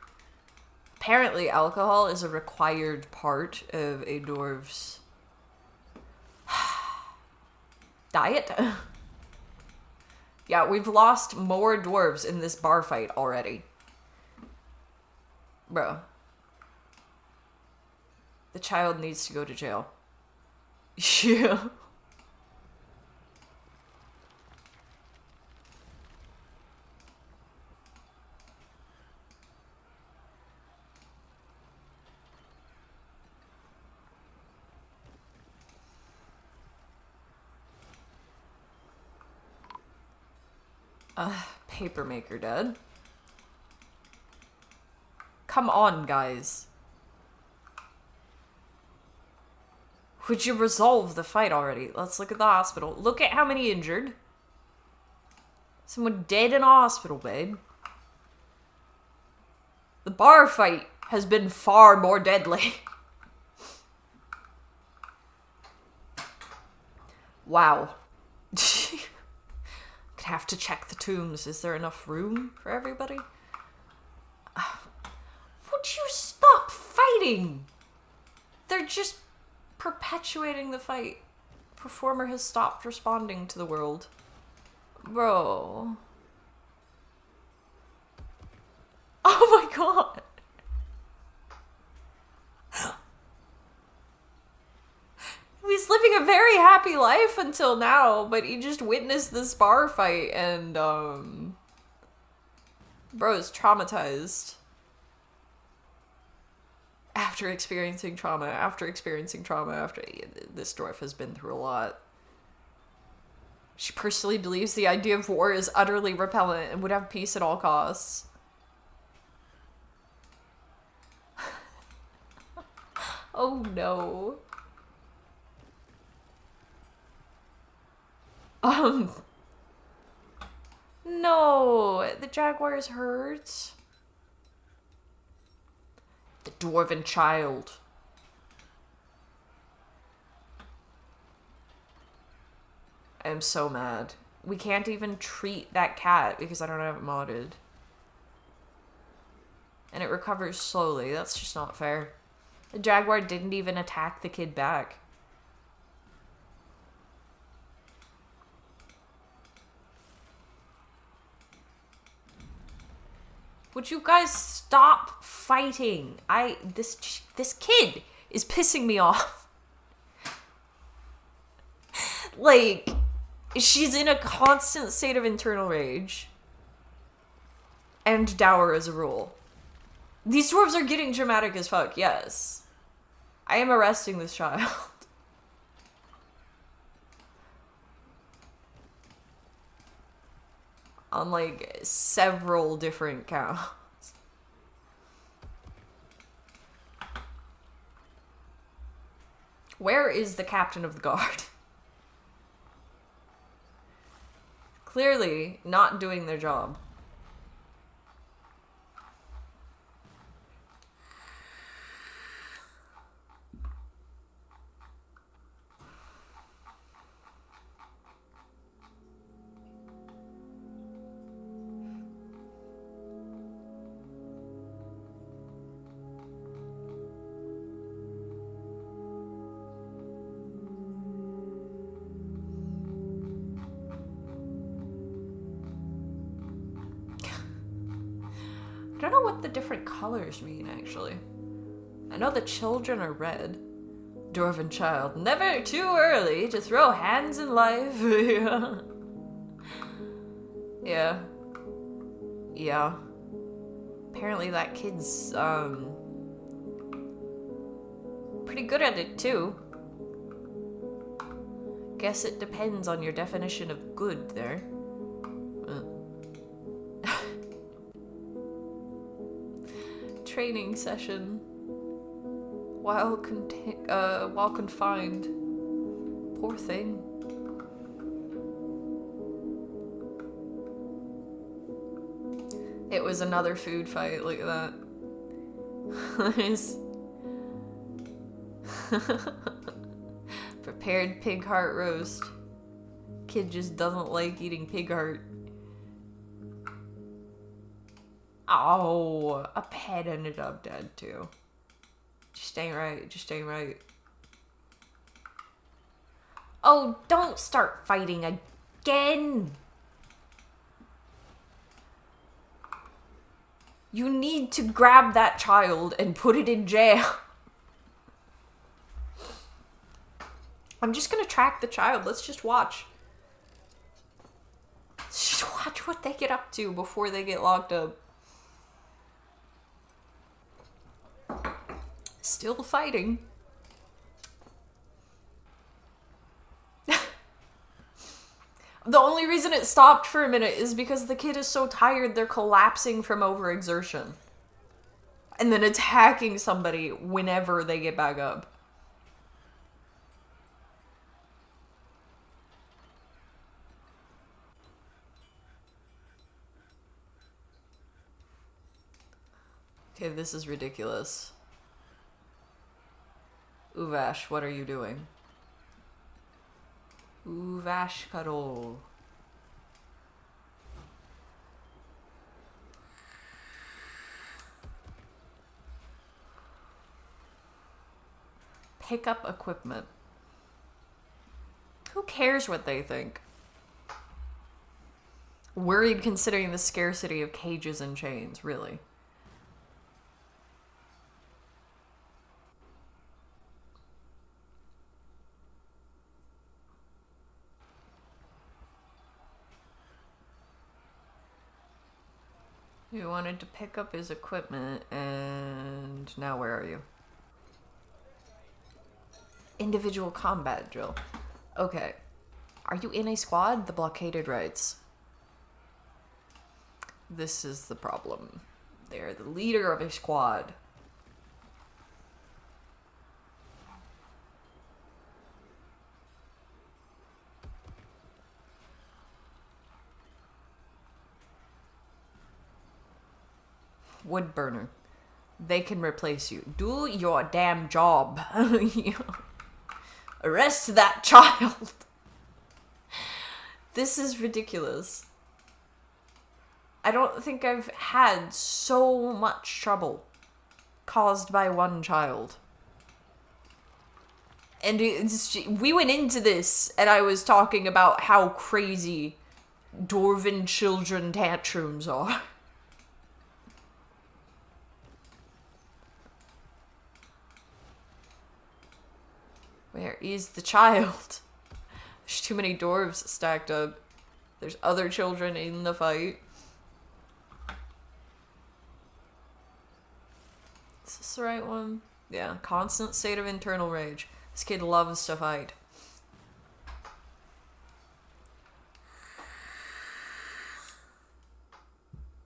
Apparently, alcohol is a required part of a dwarf's diet. Yeah, we've lost more dwarves in this bar fight already. Bro. The child needs to go to jail. Yeah. Papermaker dead. Come on, guys. Would you resolve the fight already? Let's look at the hospital. Look at how many injured. Someone dead in a hospital bed. The bar fight has been far more deadly. Wow. Have to check the tombs. Is there enough room for everybody? Would you stop fighting? They're just perpetuating the fight. Performer has stopped responding to the world. Bro. Oh my god. He's living a very happy life until now, but he just witnessed this bar fight and, bro is traumatized. After experiencing trauma, this dwarf has been through a lot. She personally believes the idea of war is utterly repellent and would have peace at all costs. Oh no. No, the jaguar is hurt. The dwarven child. I am so mad. We can't even treat that cat because I don't have it modded. And it recovers slowly. That's just not fair. The jaguar didn't even attack the kid back. Would you guys stop fighting? This kid is pissing me off. Like, she's in a constant state of internal rage. And dour as a rule. These dwarves are getting dramatic as fuck, yes. I am arresting this child. On, like, several different counts. Where is the captain of the guard? Clearly not doing their job. I don't know what the different colors mean, actually. I know the children are red. Dwarven child. Never too early to throw hands in life. Yeah. Yeah. Apparently that kid's, pretty good at it, too. Guess it depends on your definition of good there. Training session while confined. Poor thing. It was another food fight. Look at that. Nice. Prepared pig heart roast. Kid just doesn't like eating pig heart. Oh, a pet ended up dead too. Just ain't right. Just ain't right. Oh, don't start fighting again. You need to grab that child and put it in jail. I'm just gonna track the child. Let's just watch. Let's just watch what they get up to before they get locked up. Still fighting. The only reason it stopped for a minute is because the kid is so tired they're collapsing from overexertion. And then attacking somebody whenever they get back up. Okay, this is ridiculous. Uvash, what are you doing? Uvash Karol. Pick up equipment. Who cares what they think? Worried considering the scarcity of cages and chains, really. He wanted to pick up his equipment, and now where are you? Individual combat drill. Okay. Are you in a squad? The blockaded rights. This is the problem. They are the leader of a squad. Wood burner. They can replace you. Do your damn job. Arrest that child. This is ridiculous. I don't think I've had so much trouble caused by one child. And we went into this, and I was talking about how crazy Dwarven children tantrums are. Where is the child? There's too many dwarves stacked up. There's other children in the fight. Is this the right one? Yeah, constant state of internal rage. This kid loves to fight.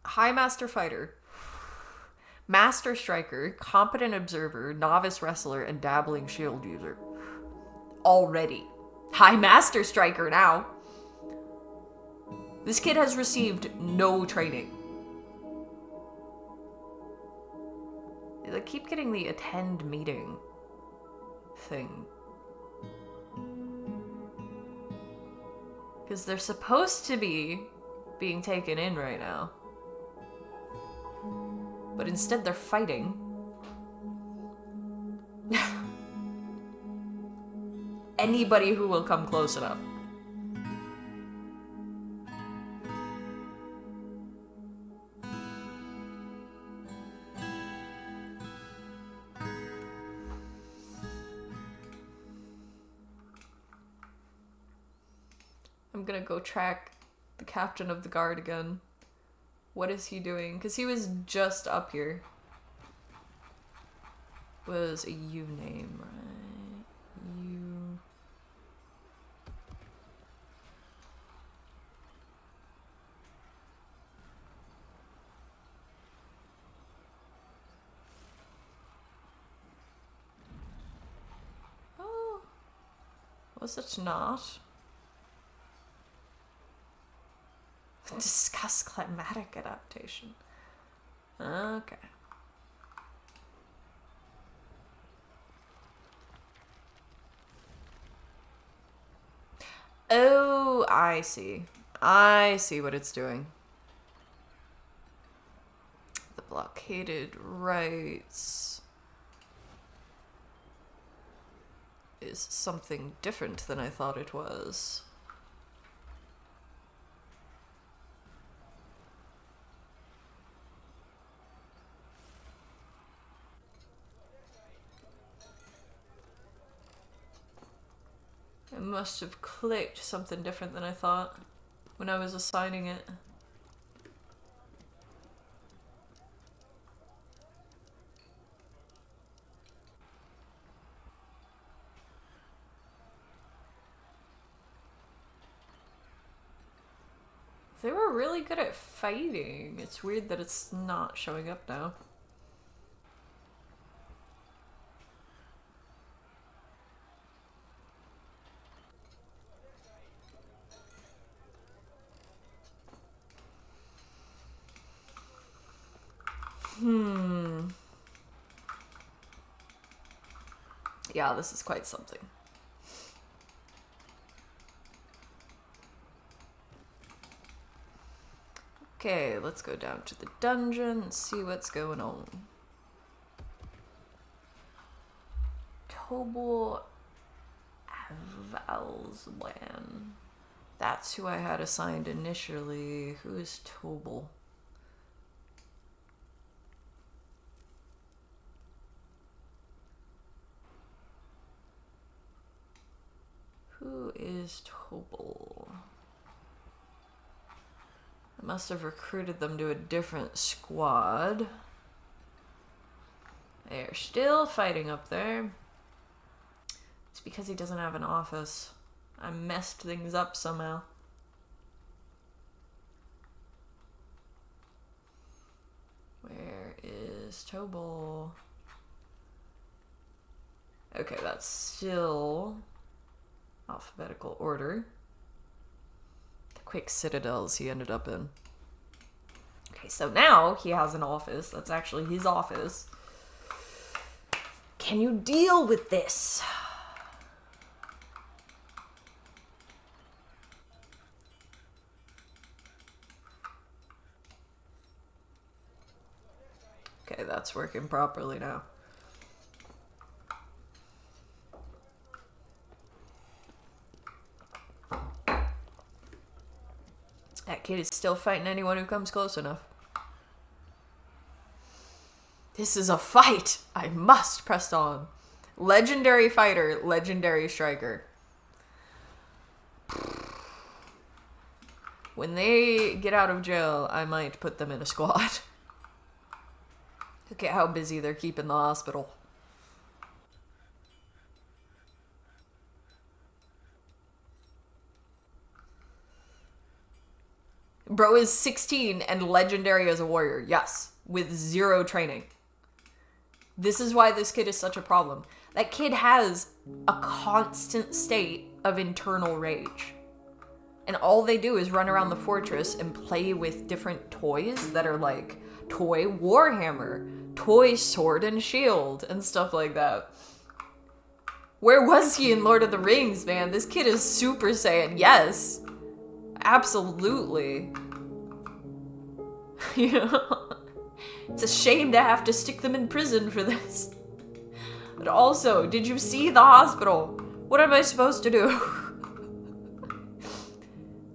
High Master Fighter. Master Striker, competent observer, novice wrestler, and dabbling shield user. Already. High Master Striker now. This kid has received no training. They keep getting the attend meeting thing. Because they're supposed to be being taken in right now. But instead they're fighting. Anybody who will come close enough. I'm gonna go track the captain of the guard again. What is he doing? Because he was just up here. Was a U name, right? U. Oh. Was it not? Discuss climatic adaptation. Okay. Oh, I see. I see what it's doing. The blockaded rights is something different than I thought it was. I must have clicked something different than I thought when I was assigning it. They were really good at fighting. It's weird that it's not showing up now. Yeah, this is quite something. Okay, let's go down to the dungeon and see what's going on. Tobal Avalslan. That's who I had assigned initially. Who is Tobal? Who is Tobal? I must have recruited them to a different squad. They're still fighting up there. It's because he doesn't have an office. I messed things up somehow. Where is Tobal? Okay, that's still alphabetical order. The quick citadels he ended up in. Okay, so now he has an office. That's actually his office. Can you deal with this? Okay, that's working properly now. That kid is still fighting anyone who comes close enough. This is a fight! I must press on. Legendary fighter, legendary striker. When they get out of jail, I might put them in a squad. Look at how busy they're keeping the hospital. Bro is 16 and legendary as a warrior. Yes, with 0 training. This is why this kid is such a problem. That kid has a constant state of internal rage. And all they do is run around the fortress and play with different toys that are like toy Warhammer, toy Sword and Shield, and stuff like that. Where was he in Lord of the Rings, man? This kid is Super Saiyan. Yes. Absolutely. You know? It's a shame to have to stick them in prison for this. But also, did you see the hospital? What am I supposed to do?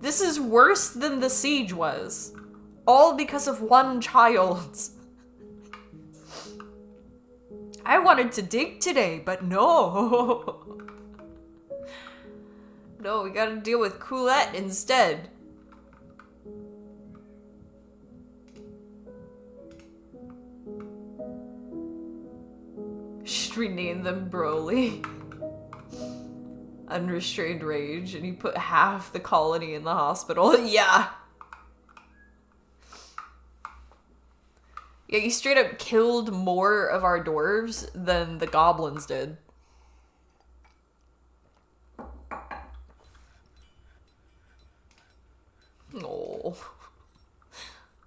This is worse than the siege was. All because of one child. I wanted to dig today, but no. No, we gotta deal with Coolette instead. Should rename them Broly. Unrestrained rage, and he put half the colony in the hospital. Yeah. Yeah, he straight up killed more of our dwarves than the goblins did. Oh.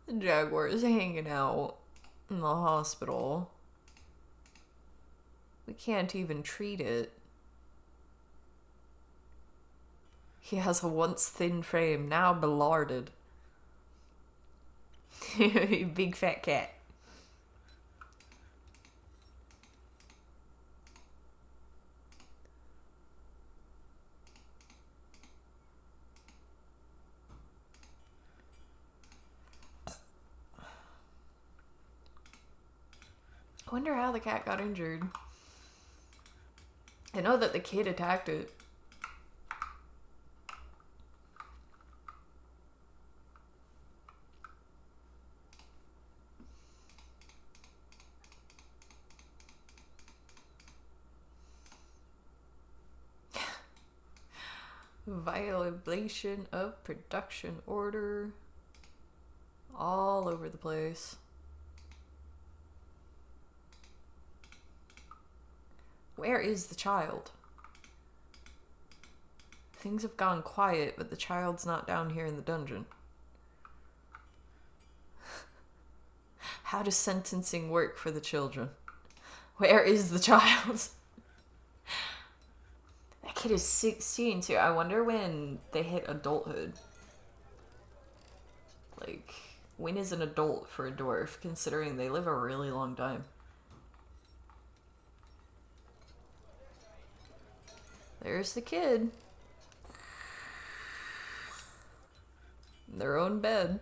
The jaguar is hanging out in the hospital. We can't even treat it. He has a once thin frame, now belarded. Big fat cat. I wonder how the cat got injured. I know that the kid attacked it. Violation of production order. All over the place. Where is the child? Things have gone quiet, but the child's not down here in the dungeon. How does sentencing work for the children? Where is the child? That kid is 16 too. I wonder when they hit adulthood. Like, when is an adult for a dwarf, considering they live a really long time? There's the kid. In their own bed.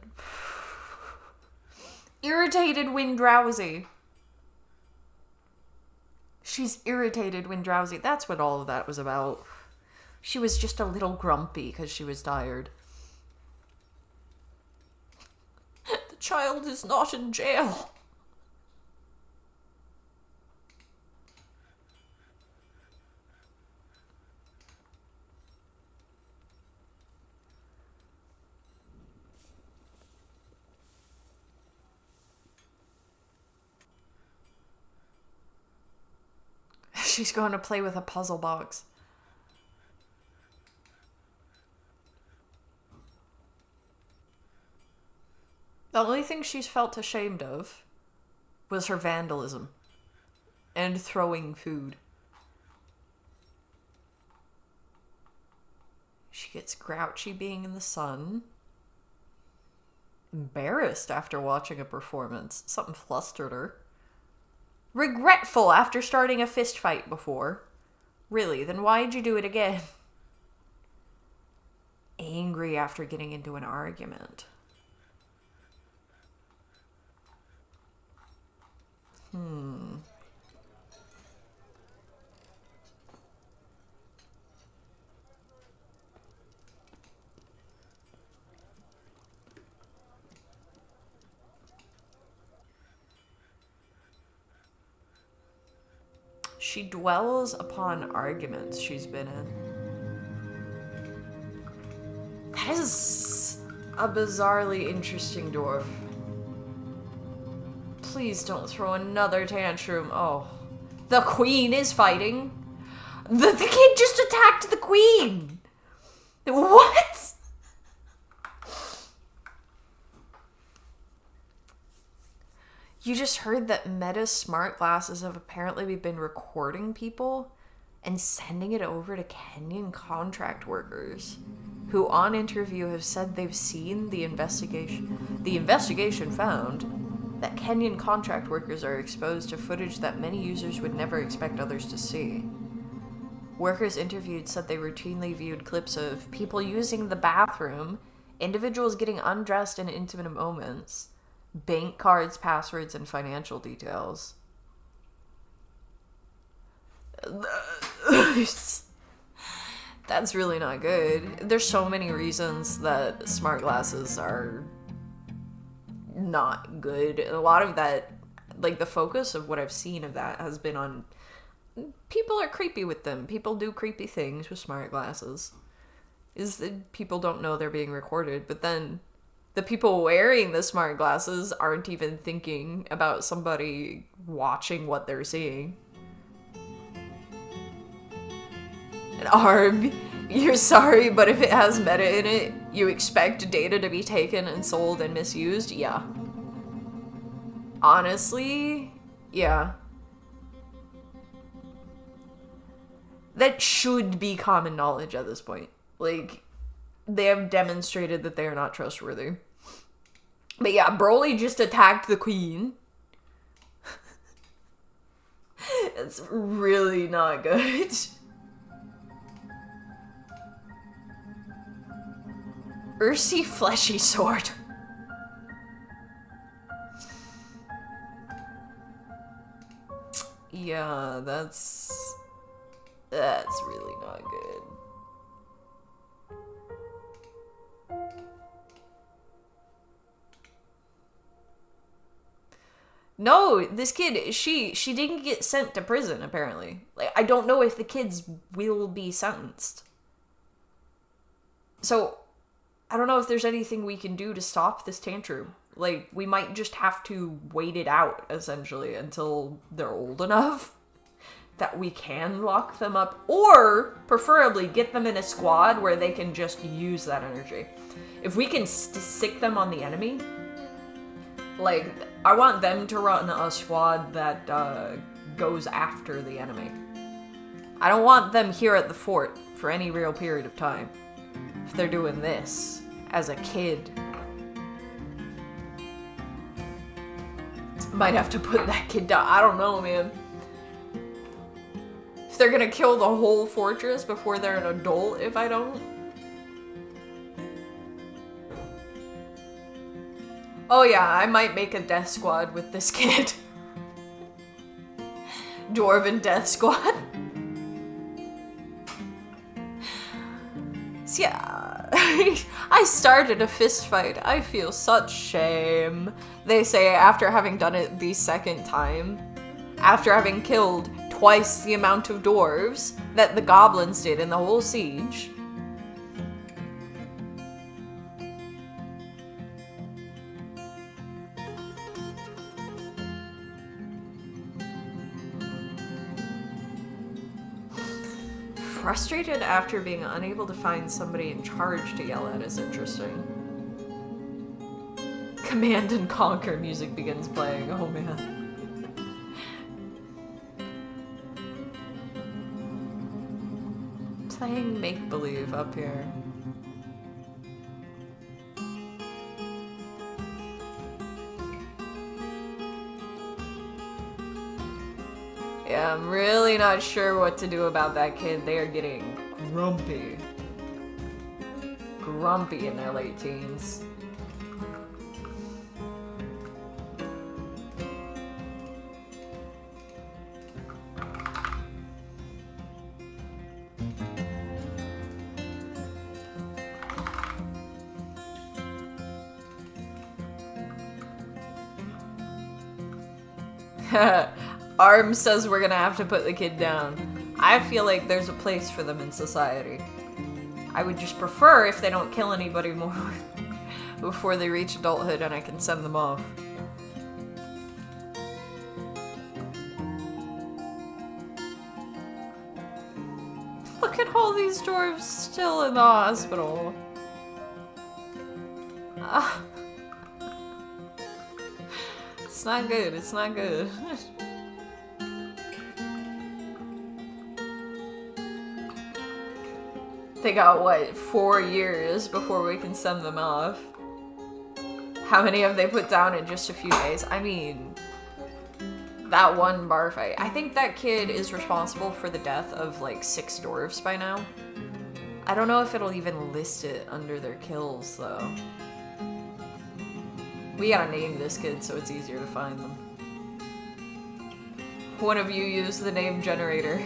Irritated when drowsy. She's irritated when drowsy. That's what all of that was about. She was just a little grumpy because she was tired. The child is not in jail. She's going to play with a puzzle box. The only thing she's felt ashamed of was her vandalism and throwing food. She gets grouchy being in the sun. Embarrassed after watching a performance. Something flustered her. Regretful after starting a fist fight before. Really, then why'd you do it again? Angry after getting into an argument. She dwells upon arguments she's been in. That is a bizarrely interesting dwarf. Please don't throw another tantrum. Oh. The queen is fighting. The kid just attacked the queen. What? You just heard that Meta's smart glasses have apparently been recording people and sending it over to Kenyan contract workers, who on interview have said they've seen the investigation. The investigation found that Kenyan contract workers are exposed to footage that many users would never expect others to see. Workers interviewed said they routinely viewed clips of people using the bathroom, individuals getting undressed in intimate moments, bank cards, passwords, and financial details. That's really not good. There's so many reasons that smart glasses are not good. And a lot of that, like the focus of what I've seen of that has been on people are creepy with them. People do creepy things with smart glasses. Is that people don't know they're being recorded, but then the people wearing the smart glasses aren't even thinking about somebody watching what they're seeing. An arm, you're sorry, but if it has meta in it, you expect data to be taken and sold and misused? Yeah. Honestly, yeah. That should be common knowledge at this point. Like, they have demonstrated that they are not trustworthy. But yeah, Broly just attacked the queen. It's really not good. Ursi fleshy sword. Yeah, that's really not good. No, this kid, she didn't get sent to prison, apparently. Like, I don't know if the kids will be sentenced. So, I don't know if there's anything we can do to stop this tantrum. Like, we might just have to wait it out, essentially, until they're old enough that we can lock them up, or preferably get them in a squad where they can just use that energy. If we can stick them on the enemy, like, I want them to run a squad that goes after the enemy. I don't want them here at the fort for any real period of time. If they're doing this as a kid, might have to put that kid down. I don't know, man. If they're gonna kill the whole fortress before they're an adult, if I don't. Oh yeah, I might make a death squad with this kid. Dwarven death squad. So yeah, I started a fist fight. I feel such shame. They say after having done it the second time, after having killed twice the amount of dwarves that the goblins did in the whole siege. Frustrated after being unable to find somebody in charge to yell at is interesting. Command and Conquer music begins playing. Oh man. Playing make-believe up here. Yeah, I'm really not sure what to do about that kid. They are getting grumpy. Grumpy in their late teens. Arm says we're gonna have to put the kid down. I feel like there's a place for them in society. I would just prefer if they don't kill anybody more before they reach adulthood and I can send them off. Look at all these dwarves still in the hospital. It's not good, it's not good. They got, what, 4 years before we can send them off. How many have they put down in just a few days? I mean, that one bar fight. I think that kid is responsible for the death of, like, 6 dwarves by now. I don't know if it'll even list it under their kills, though. We gotta name this kid so it's easier to find them. One of you use the name generator.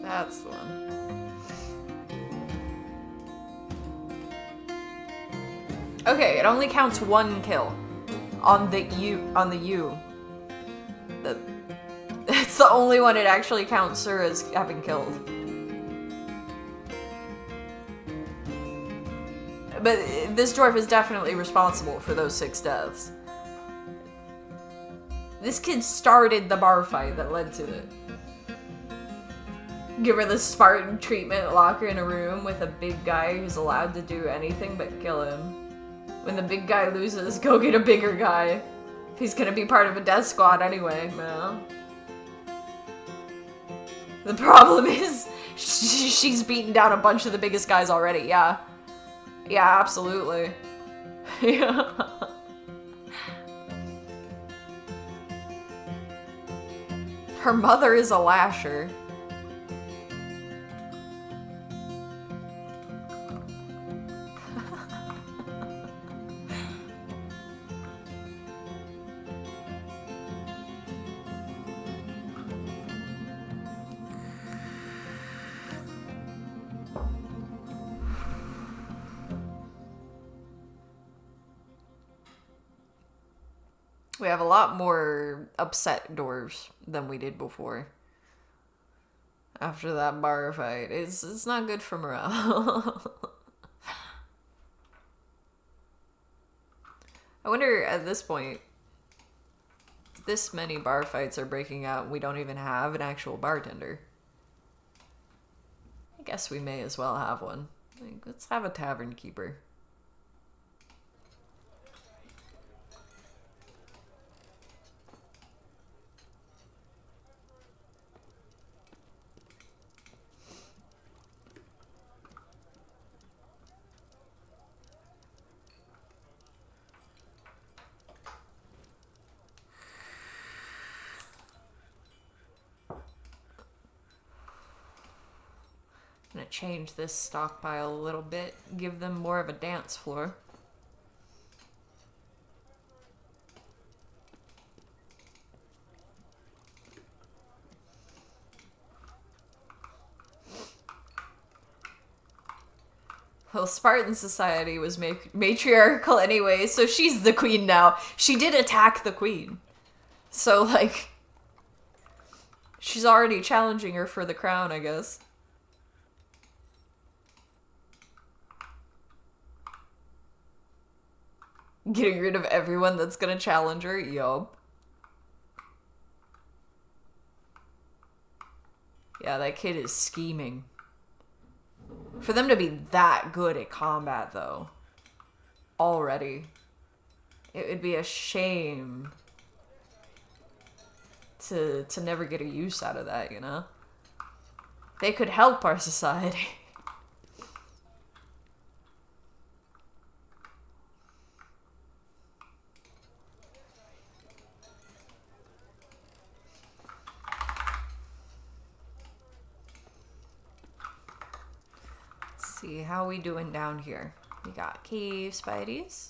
That's the one. Okay, it only counts 1 kill on the U. It's the only one it actually counts her as having killed. But this dwarf is definitely responsible for those 6 deaths. This kid started the bar fight that led to it. Give her the Spartan treatment, lock her in a room with a big guy who's allowed to do anything but kill him. When the big guy loses, go get a bigger guy. If he's gonna be part of a death squad anyway, man. The problem is, she's beaten down a bunch of the biggest guys already, yeah. Yeah, absolutely. Yeah. Her mother is a lasher. We have a lot more upset dwarves than we did before. After that bar fight. It's not good for morale. I wonder at this point, this many bar fights are breaking out and we don't even have an actual bartender. I guess we may as well have one. Like, let's have a tavern keeper. I'm gonna change this stockpile a little bit, give them more of a dance floor. Well, Spartan society was matriarchal anyway, so she's the queen now. She did attack the queen. So, like, she's already challenging her for the crown, I guess. Getting rid of everyone that's gonna challenge her? Yup. Yeah, that kid is scheming. For them to be that good at combat, though, already, it would be a shame to never get a use out of that, you know? They could help our society. Let's see, how we doing down here? We got cave spideys.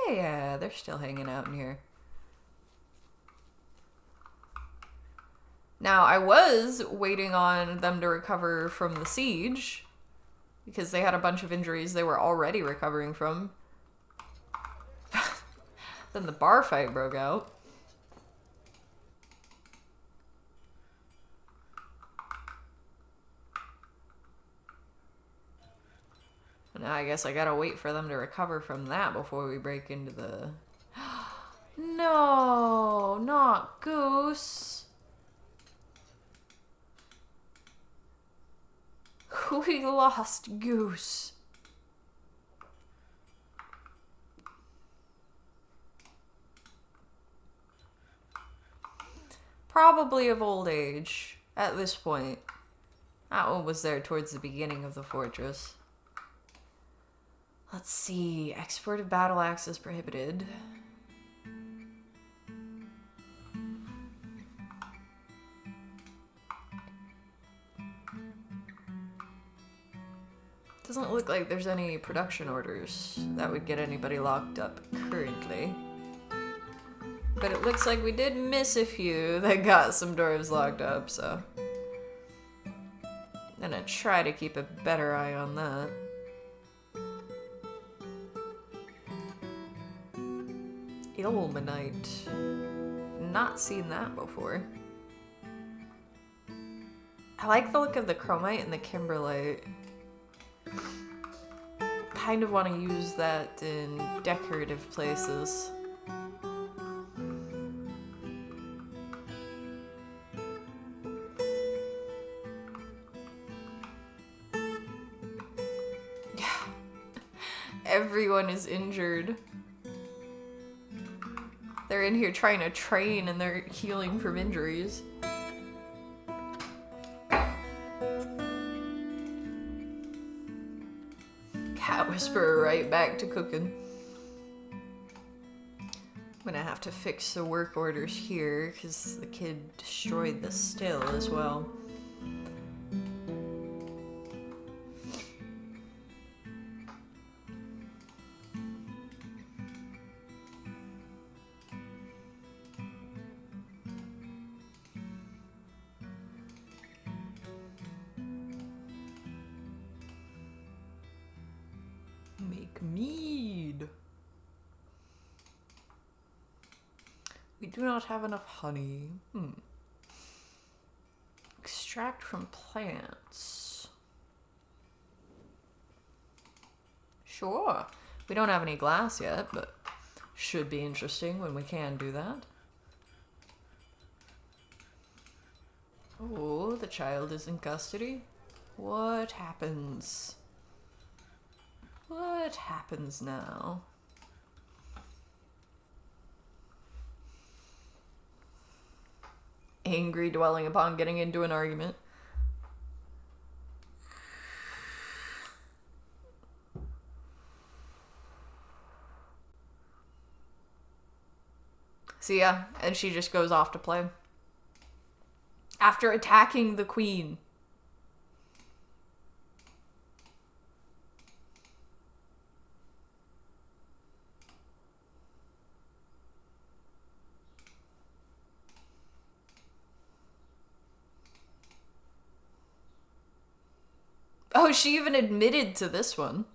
Yeah, they're still hanging out in here. Now, I was waiting on them to recover from the siege because they had a bunch of injuries they were already recovering from. Then the bar fight broke out. Now I guess I gotta wait for them to recover from that before we break into the... No, not Goose. We lost Goose. Probably of old age at this point. That one was there towards the beginning of the fortress. Let's see. Export of battle axe is prohibited. Doesn't look like there's any production orders that would get anybody locked up currently. But it looks like we did miss a few that got some dwarves locked up, so... I'm gonna try to keep a better eye on that. Ilmenite. Not seen that before. I like the look of the chromite and the kimberlite. Kind of want to use that in decorative places. Everyone is injured. They're in here trying to train and they're healing from injuries. Cat Whisperer right back to cooking. I'm gonna have to fix the work orders here because the kid destroyed the still as well. Make mead. We do not have enough honey. Extract from plants. Sure. We don't have any glass yet, but should be interesting when we can do that. Oh, the child is in custody. What happens? What happens now? Angry, dwelling upon getting into an argument. See ya, and she just goes off to play. After attacking the queen. Oh, she even admitted to this one.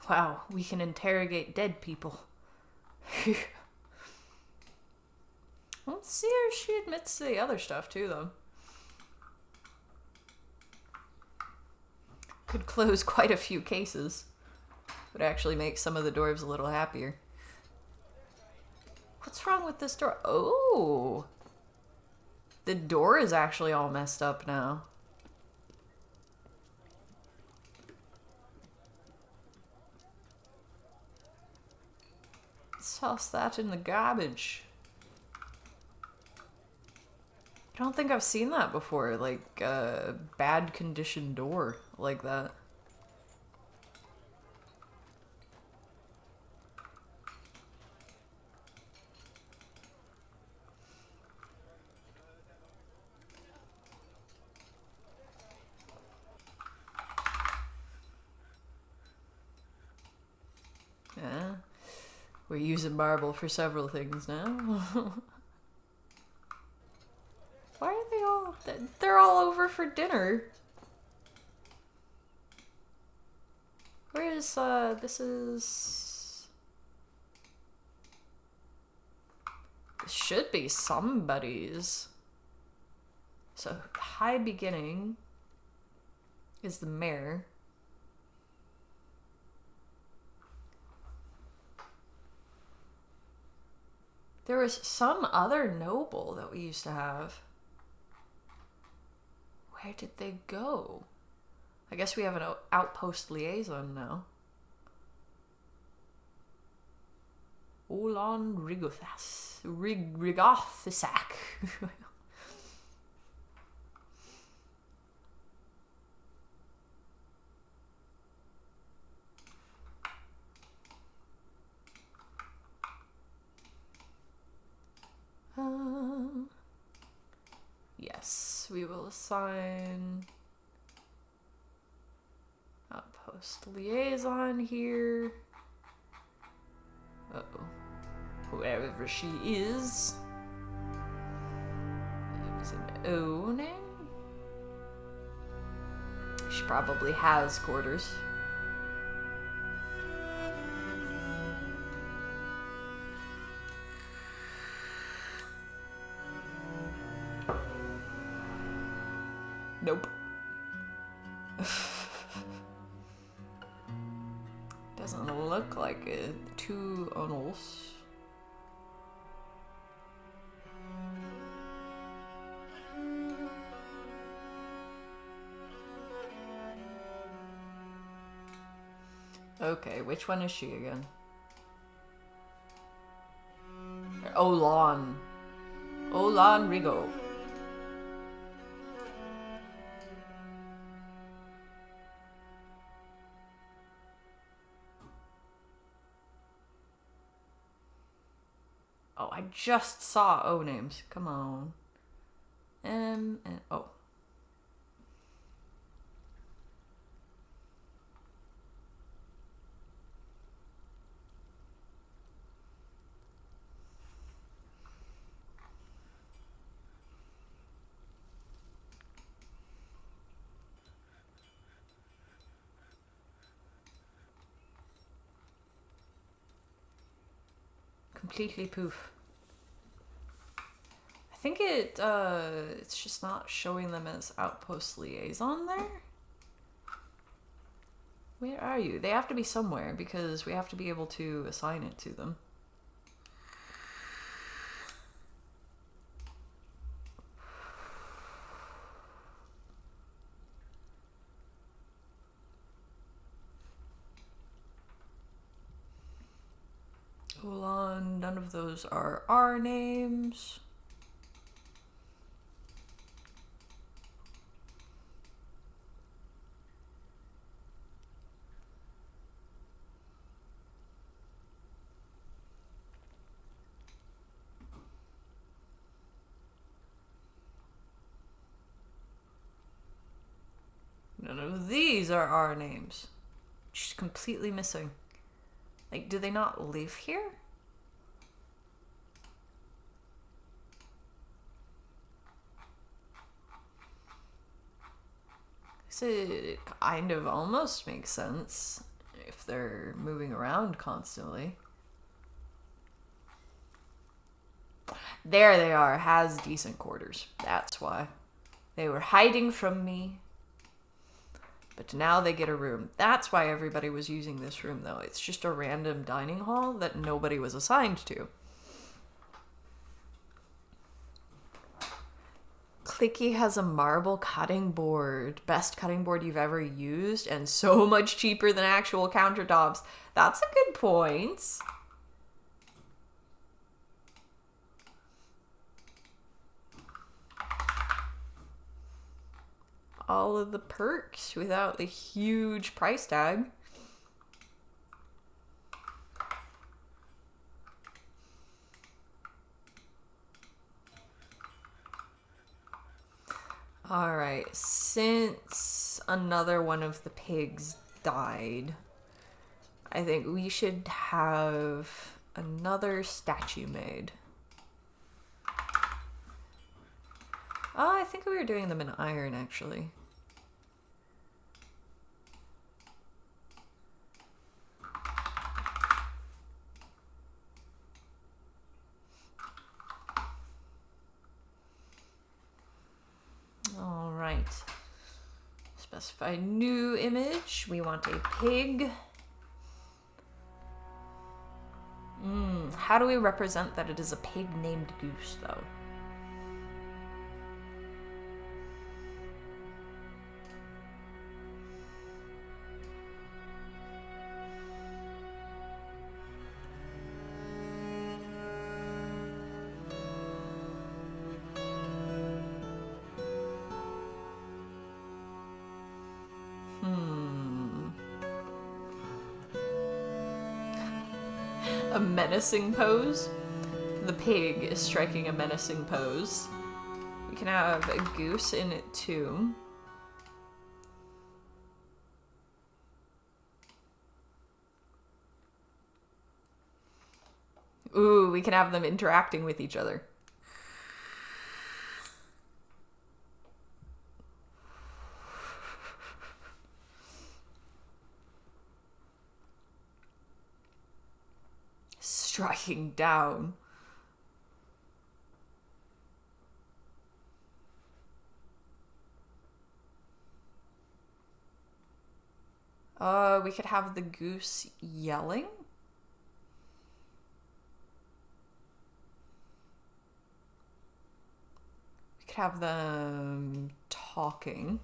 Wow, we can interrogate dead people. Let's see if she admits to the other stuff too, though. close quite a few cases. Would actually make some of the dwarves a little happier. What's wrong with this door? Oh! The door is actually all messed up now. Let's toss that in the garbage. I don't think I've seen that before, like a bad condition door like that. Yeah, we're using marble for several things now. Why are they all... They're all over for dinner. Where is, this is... This should be somebody's. So, high beginning is the mayor. There was some other noble that we used to have. Where did they go? I guess we have an outpost liaison now. Olan Rigothas. Rigothisak. Yes, we will assign outpost liaison here. Uh-oh. Whoever she is. It was an O name? She probably has quarters. Nope. Doesn't look like it. 2 Onals. Okay, which one is she again? Olan. Olan Rigo. Oh, I just saw O names. Come on. M and O. Completely poof. I think it's just not showing them as outpost liaison there. Where are you? They have to be somewhere because we have to be able to assign it to them. Hold on, none of those are our names. None of these are our names. Just completely missing. Like, do they not live here? So it kind of almost makes sense if they're moving around constantly. There they are, has decent quarters. That's why. They were hiding from me. But now they get a room. That's why everybody was using this room, though. It's just a random dining hall that nobody was assigned to. Clicky has a marble cutting board. Best cutting board you've ever used, and so much cheaper than actual countertops. That's a good point. All of the perks without the huge price tag. Alright, since another one of the pigs died, I think we should have another statue made. Oh, I think we were doing them in iron, actually. All right. Specify new image. We want a pig. How do we represent that it is a pig named Goose, though? A menacing pose? The pig is striking a menacing pose. We can have a goose in it too. Ooh, we can have them interacting with each other. Striking down. We could have the goose yelling. We could have them talking.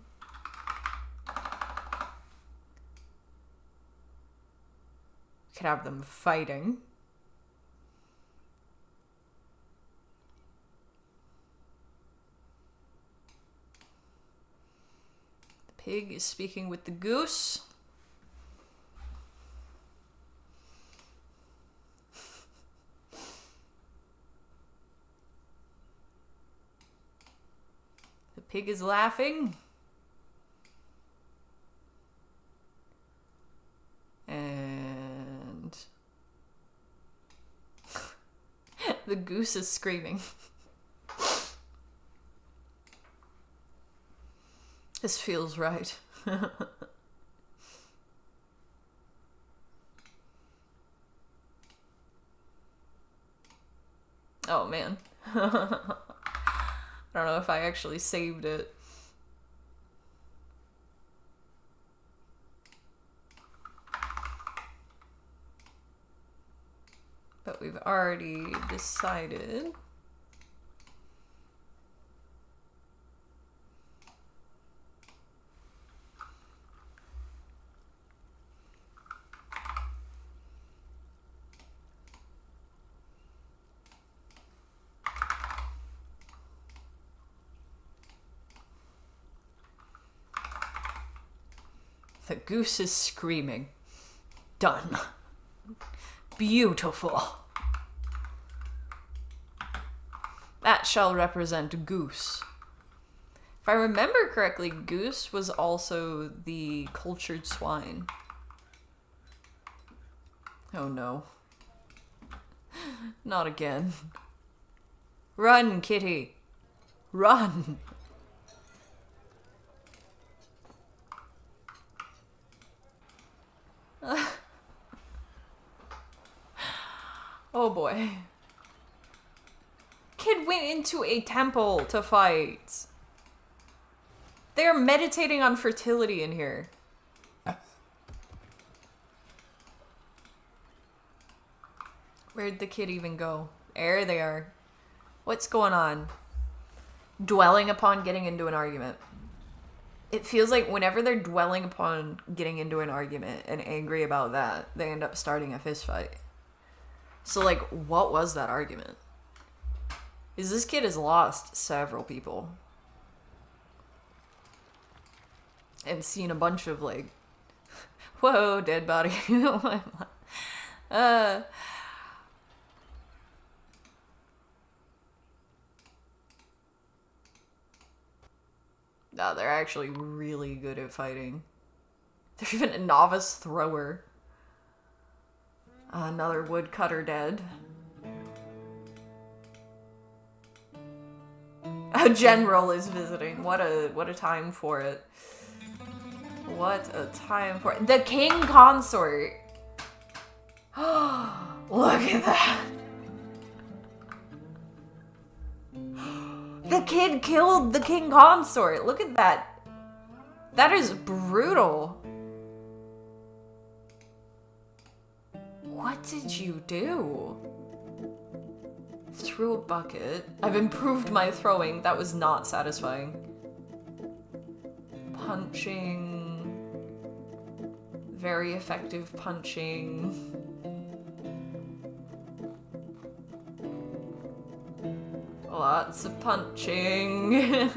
We could have them fighting. The pig is speaking with the goose. The pig is laughing. And the goose is screaming. This feels right. Oh man. I don't know if I actually saved it. But we've already decided. The goose is screaming. Done. Beautiful. That shall represent Goose. If I remember correctly, Goose was also the cultured swine. Oh no. Not again. Run, kitty. Run. Oh boy. Kid went into a temple to fight. They're meditating on fertility in here. Where'd the kid even go? There they are. What's going on? Dwelling upon getting into an argument. It feels like whenever they're dwelling upon getting into an argument and angry about that, they end up starting a fist fight. So, like, what was that argument? Is this kid has lost several people. And seen a bunch of, like, whoa, dead body. No, they're actually really good at fighting. They're even a novice thrower. Another woodcutter dead. A general is visiting. What a time for it. What a time for it. The king consort. Look at that. The kid killed the king consort. Look at that. That is brutal. What did you do? Threw a bucket. I've improved my throwing. That was not satisfying. Punching. Very effective punching. Lots of punching.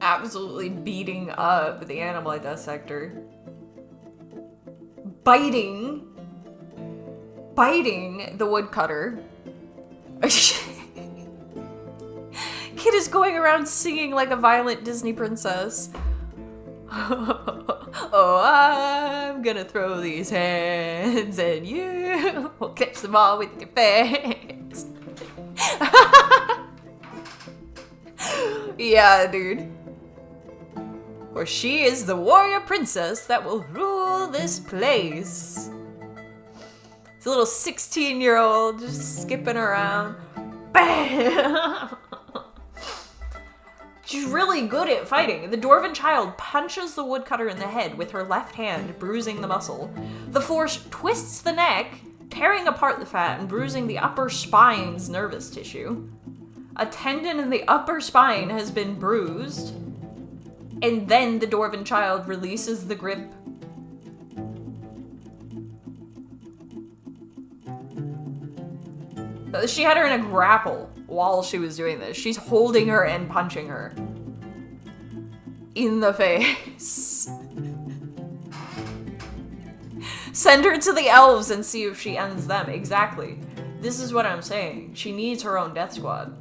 Absolutely beating up the animal dissector. Biting the woodcutter. Kid is going around singing like a violent Disney princess. Oh, I'm gonna throw these hands and you will catch them all with your fangs. Yeah, dude. For she is the warrior princess that will rule this place. It's a little 16-year-old just skipping around. Bam! She's really good at fighting. The dwarven child punches the woodcutter in the head with her left hand, bruising the muscle. The force twists the neck, tearing apart the fat and bruising the upper spine's nervous tissue. A tendon in the upper spine has been bruised. And then the dwarven child releases the grip. She had her in a grapple while she was doing this. She's holding her and punching her. In the face. Send her to the elves and see if she ends them. Exactly. This is what I'm saying. She needs her own death squad.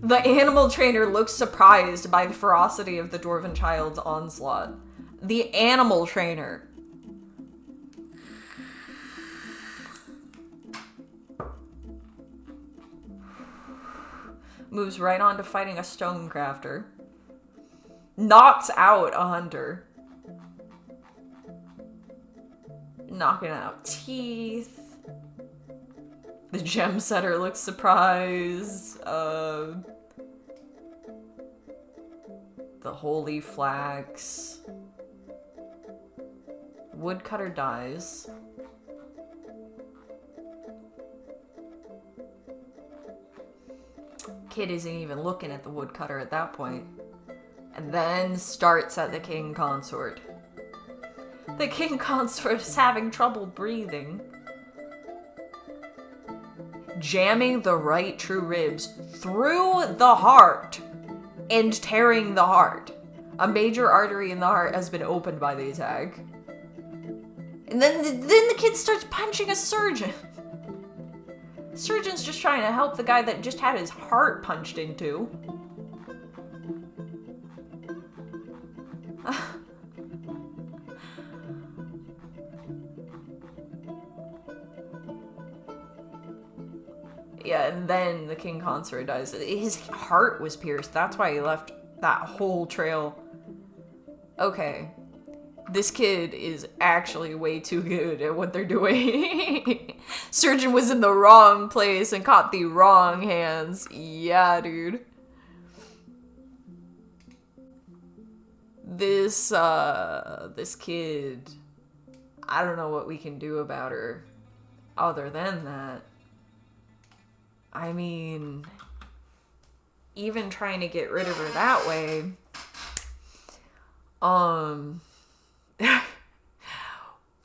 The animal trainer looks surprised by the ferocity of the dwarven child's onslaught. The animal trainer. Moves right on to fighting a stonecrafter. Knocks out a hunter. Knocking out teeth. The gem setter looks surprised. The holy flax. Woodcutter dies. Kid isn't even looking at the woodcutter at that point. And then starts at the king consort. The king consort is having trouble breathing. Jamming the right true ribs through the heart and tearing the heart. A major artery in the heart has been opened by the attack. And then the kid starts punching a surgeon. Surgeon's just trying to help the guy that just had his heart punched into. Yeah, and then the king consort dies. His heart was pierced. That's why he left that whole trail. Okay. This kid is actually way too good at what they're doing. Surgeon was in the wrong place and caught the wrong hands. Yeah, dude. This kid, I don't know what we can do about her other than that. I mean, even trying to get rid of her that way,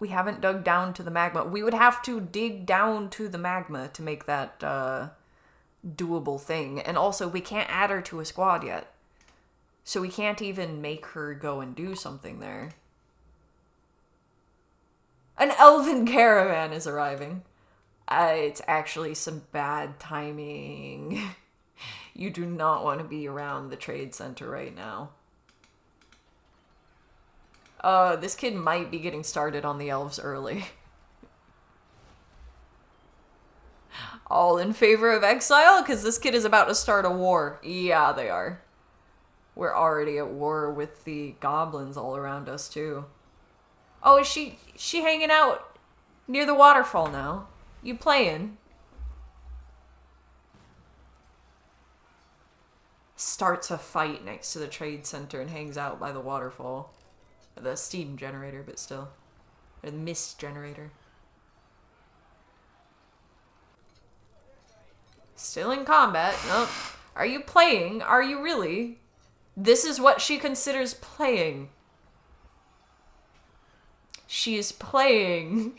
we haven't dug down to the magma. We would have to dig down to the magma to make that doable thing. And also, we can't add her to a squad yet. So we can't even make her go and do something there. An elven caravan is arriving. It's actually some bad timing. You do not want to be around the trade center right now. This kid might be getting started on the elves early. All in favor of exile? Because this kid is about to start a war. Yeah, they are. We're already at war with the goblins all around us, too. Oh, is she hanging out near the waterfall now? You playing? Starts a fight next to the trade center and hangs out by the waterfall. The steam generator, but still. Or the mist generator. Still in combat. Nope. Are you playing? Are you really? This is what she considers playing. She is playing.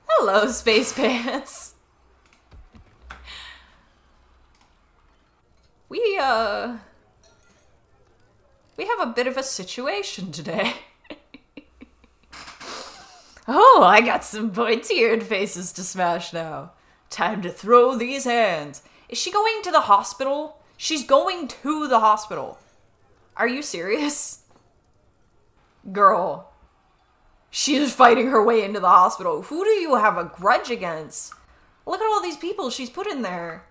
Hello, Space Pants. We have a bit of a situation today. Oh, I got some pointy-eared faces to smash now. Time to throw these hands. Is she going to the hospital? She's going to the hospital. Are you serious? Girl. She is fighting her way into the hospital. Who do you have a grudge against? Look at all these people she's put in there.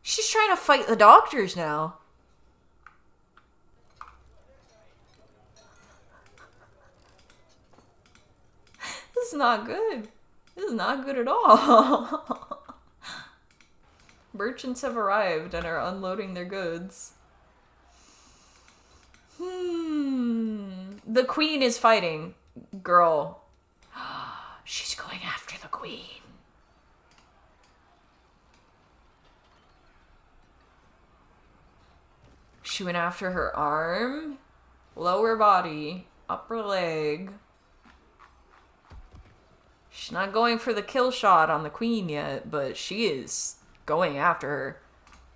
She's trying to fight the doctors now. This is not good. This is not good at all. Merchants have arrived and are unloading their goods. The queen is fighting. Girl. She's going after the queen. She went after her arm, lower body, upper leg. She's not going for the kill shot on the queen yet, but she is going after her.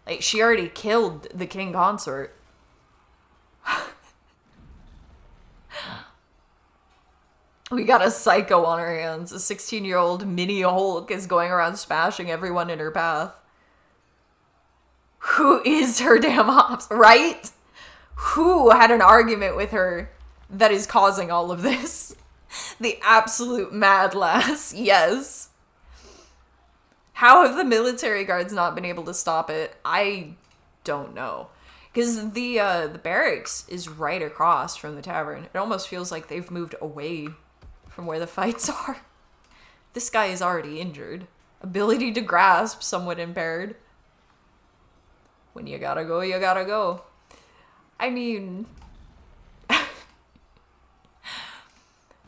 Like, she already killed the king consort. We got a psycho on our hands. A 16-year-old mini Hulk is going around smashing everyone in her path. Who is her damn ops, right? Who had an argument with her that is causing all of this? The absolute mad lass, yes. How have the military guards not been able to stop it? I don't know. Because the barracks is right across from the tavern. It almost feels like they've moved away from where the fights are. This guy is already injured. Ability to grasp somewhat impaired. When you gotta go, you gotta go. I mean...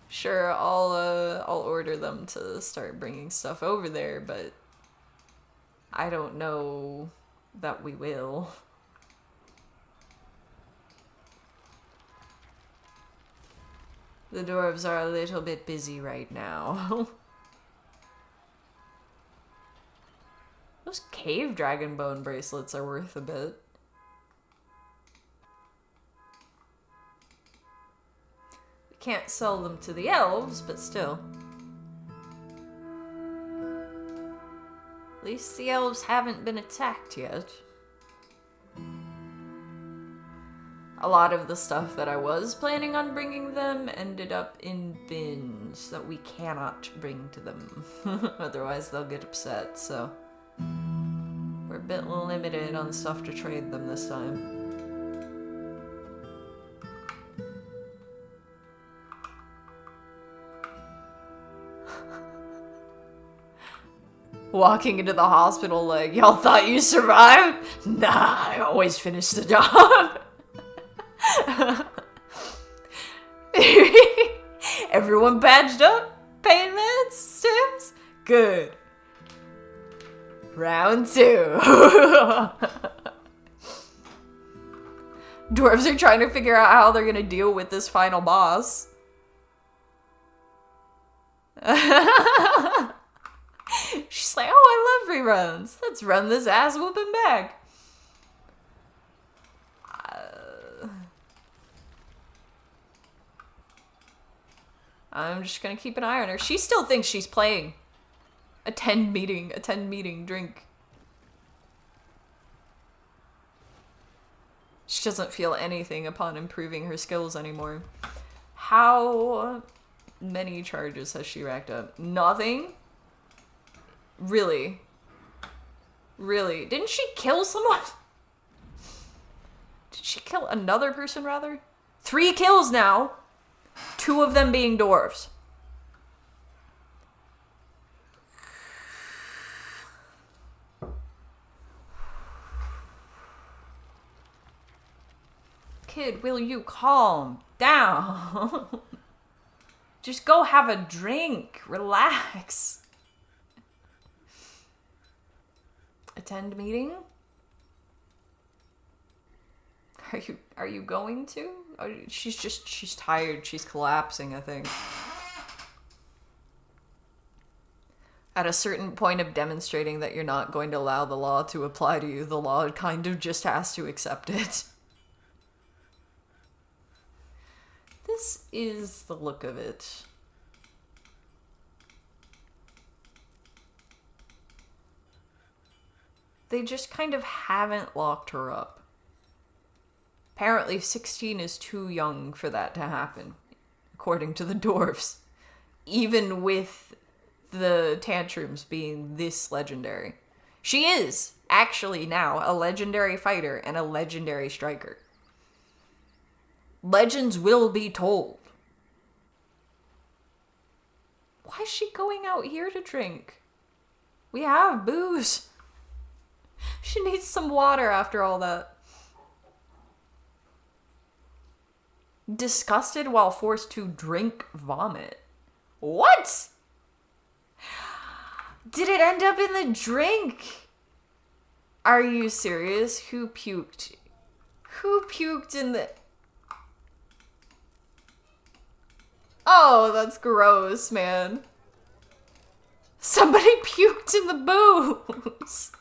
Sure, I'll order them to start bringing stuff over there, but I don't know that we will. The dwarves are a little bit busy right now. Those cave dragon bone bracelets are worth a bit. We can't sell them to the elves, but still. At least the elves haven't been attacked yet. A lot of the stuff that I was planning on bringing them ended up in bins that we cannot bring to them. Otherwise they'll get upset, so... We're a bit limited on stuff to trade them this time. Walking into the hospital like, y'all thought you survived? Nah, I always finish the job. Everyone badged up? Pain meds? Stims? Good. Round 2. Dwarves are trying to figure out how they're gonna deal with this final boss. She's like, oh, I love reruns. Let's run this ass whooping back. I'm just gonna keep an eye on her. She still thinks she's playing. Attend meeting, drink. She doesn't feel anything upon improving her skills anymore. How many charges has she racked up? Nothing? Really? Really? Didn't she kill someone? Did she kill another person, rather? 3 kills now. 2 of them being dwarves. Kid, will you calm down? Just go have a drink. Relax. Attend meeting? Are you going to? She's tired. She's collapsing, I think. At a certain point of demonstrating that you're not going to allow the law to apply to you, the law kind of just has to accept it. This is the look of it. They just kind of haven't locked her up. Apparently 16 is too young for that to happen, according to the dwarves. Even with the tantrums being this legendary. She is, actually now, a legendary fighter and a legendary striker. Legends will be told. Why is she going out here to drink? We have booze. She needs some water after all that. Disgusted while forced to drink vomit. What? Did it end up in the drink? Are you serious? Who puked? Who puked in the... Oh, that's gross, man. Somebody puked in the booze.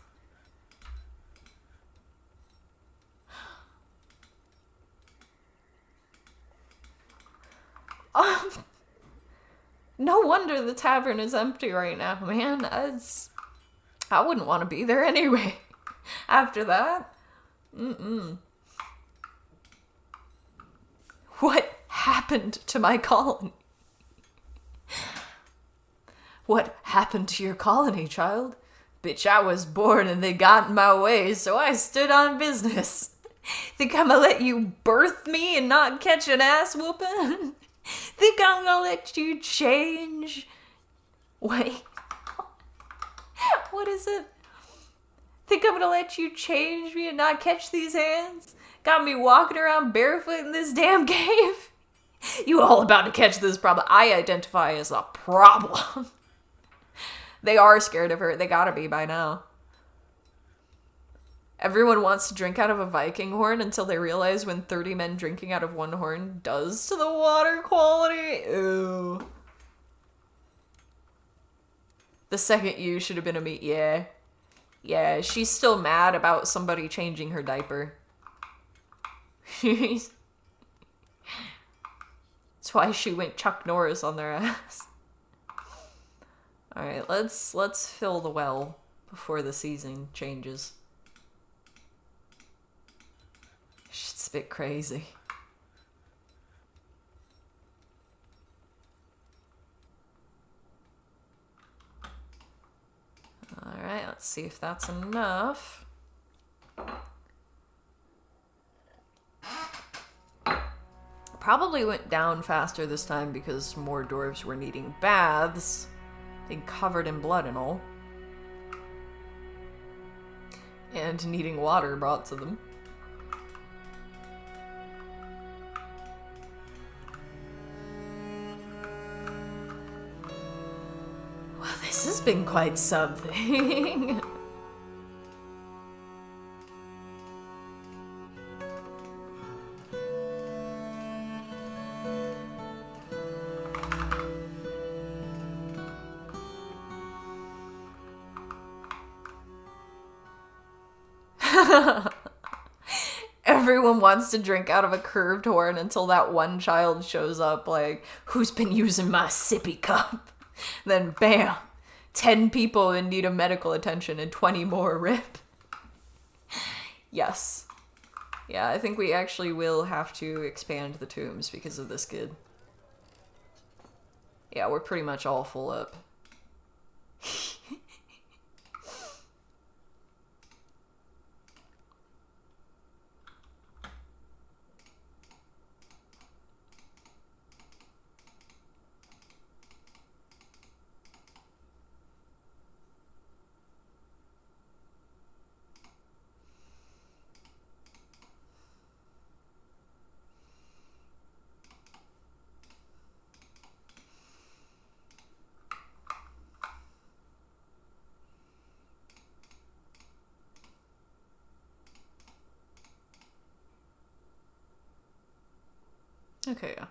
No wonder the tavern is empty right now, man. I wouldn't want to be there anyway. After that. What happened to my colony? What happened to your colony, child? Bitch, I was born and they got in my way, so I stood on business. Think I'm gonna let you birth me and not catch an ass whooping? Think I'm gonna let you change? Wait. What is it? Think I'm gonna let you change me and not catch these hands? Got me walking around barefoot in this damn cave? You all about to catch this problem. I identify as a problem. They are scared of her. They gotta be by now. Everyone wants to drink out of a Viking horn until they realize when 30 men drinking out of one horn does to the water quality. Ew. The second you should have been a meat. Yeah. Yeah, she's still mad about somebody changing her diaper. That's why she went Chuck Norris on their ass. Alright, let's fill the well before the season changes. Shit's a bit crazy. Alright, let's see if that's enough. Probably went down faster this time because more dwarves were needing baths. Being covered in blood and all. and needing water brought to them. Well, this has been quite something. Everyone wants to drink out of a curved horn until that one child shows up like, who's been using my sippy cup? Then bam, 10 people in need of medical attention and 20 more rip. Yes. Yeah, I think we actually will have to expand the tombs because of this kid. Yeah, we're pretty much all full up. Okay, yeah.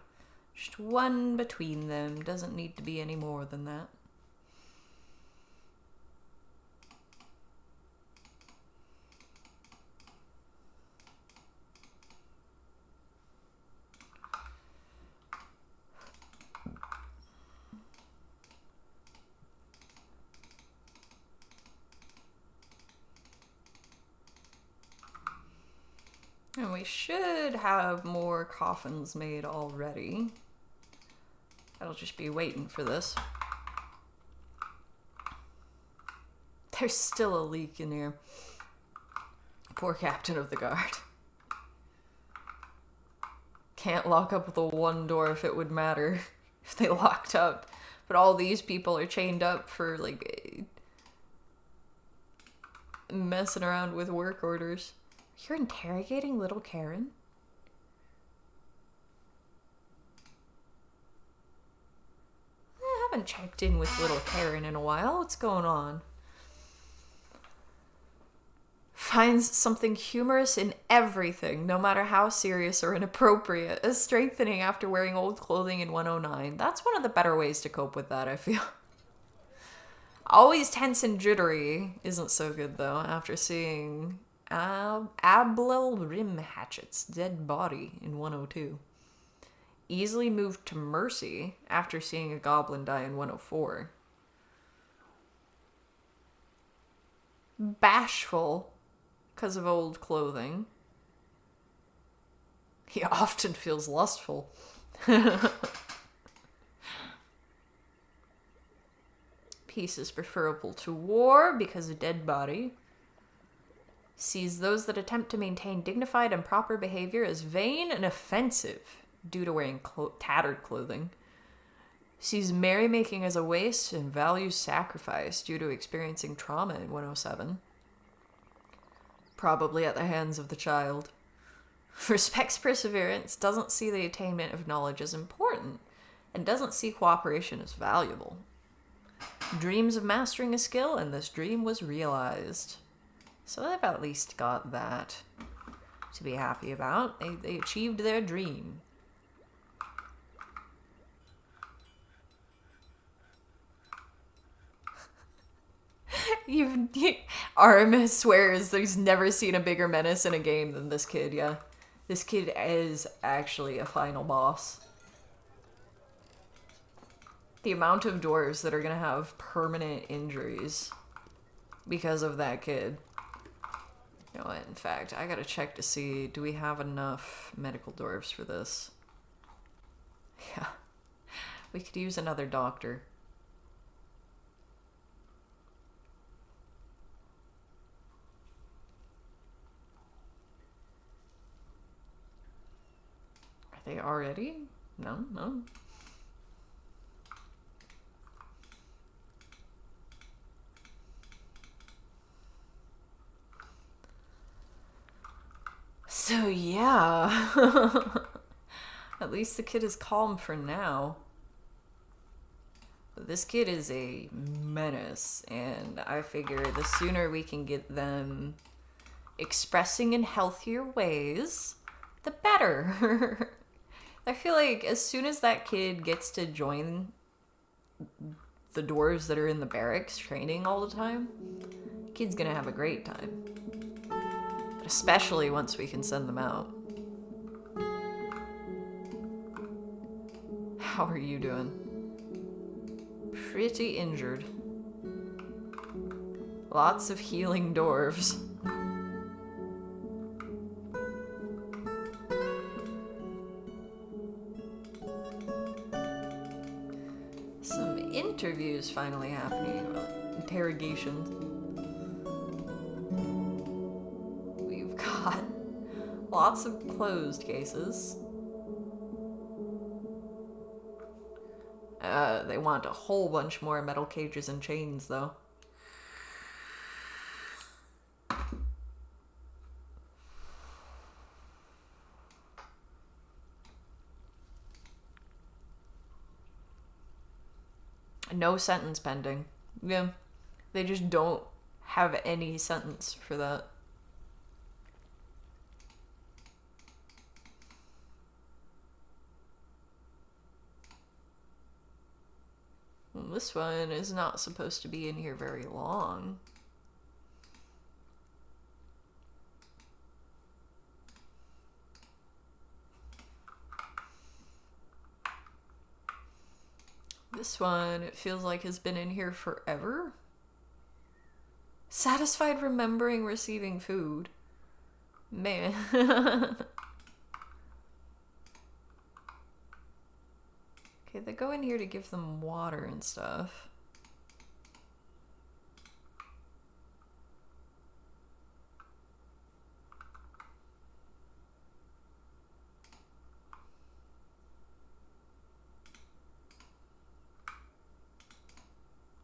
Just one between them. Doesn't need to be any more than that. And we should have more coffins made already. I'll just be waiting for this. There's still a leak in here. Poor captain of the guard. Can't lock up the one door if it would matter. If they locked up. But all these people are chained up for, like, messing around with work orders. You're interrogating little Karen? I haven't checked in with little Karen in a while. What's going on? Finds something humorous in everything, no matter how serious or inappropriate, as strengthening after wearing old clothing in 109. That's one of the better ways to cope with that, I feel. Always tense and jittery isn't so good, though, after seeing Ablel Rimhatchet's dead body in 102. Easily moved to mercy after seeing a goblin die in 104. Bashful because of old clothing. He often feels lustful. Peace is preferable to war because of dead body. Sees those that attempt to maintain dignified and proper behavior as vain and offensive due to wearing tattered clothing. Sees merrymaking as a waste and values sacrifice due to experiencing trauma in 107. Probably at the hands of the child. Respects perseverance, doesn't see the attainment of knowledge as important, and doesn't see cooperation as valuable. Dreams of mastering a skill, and this dream was realized. So they've at least got that to be happy about. They achieved their dream. Arm swears he's never seen a bigger menace in a game than this kid, yeah. This kid is actually a final boss. The amount of dwarves that are gonna have permanent injuries because of that kid. You know what, in fact, I gotta check to see, do we have enough medical dwarves for this? Yeah. We could use another doctor. Are they already? No. So yeah, at least the kid is calm for now. This kid is a menace, and I figure the sooner we can get them expressing in healthier ways, the better. I feel like as soon as that kid gets to join the dwarves that are in the barracks training all the time, the kid's gonna have a great time. But especially once we can send them out. How are you doing? Pretty injured. Lots of healing dwarves. Some interviews finally happening. Well, interrogations. We've got lots of closed cases. They want a whole bunch more metal cages and chains, though. No sentence pending. Yeah. They just don't have any sentence for that. This one is not supposed to be in here very long. This one, it feels like has been in here forever. Satisfied remembering receiving food. Man. Okay, they go in here to give them water and stuff.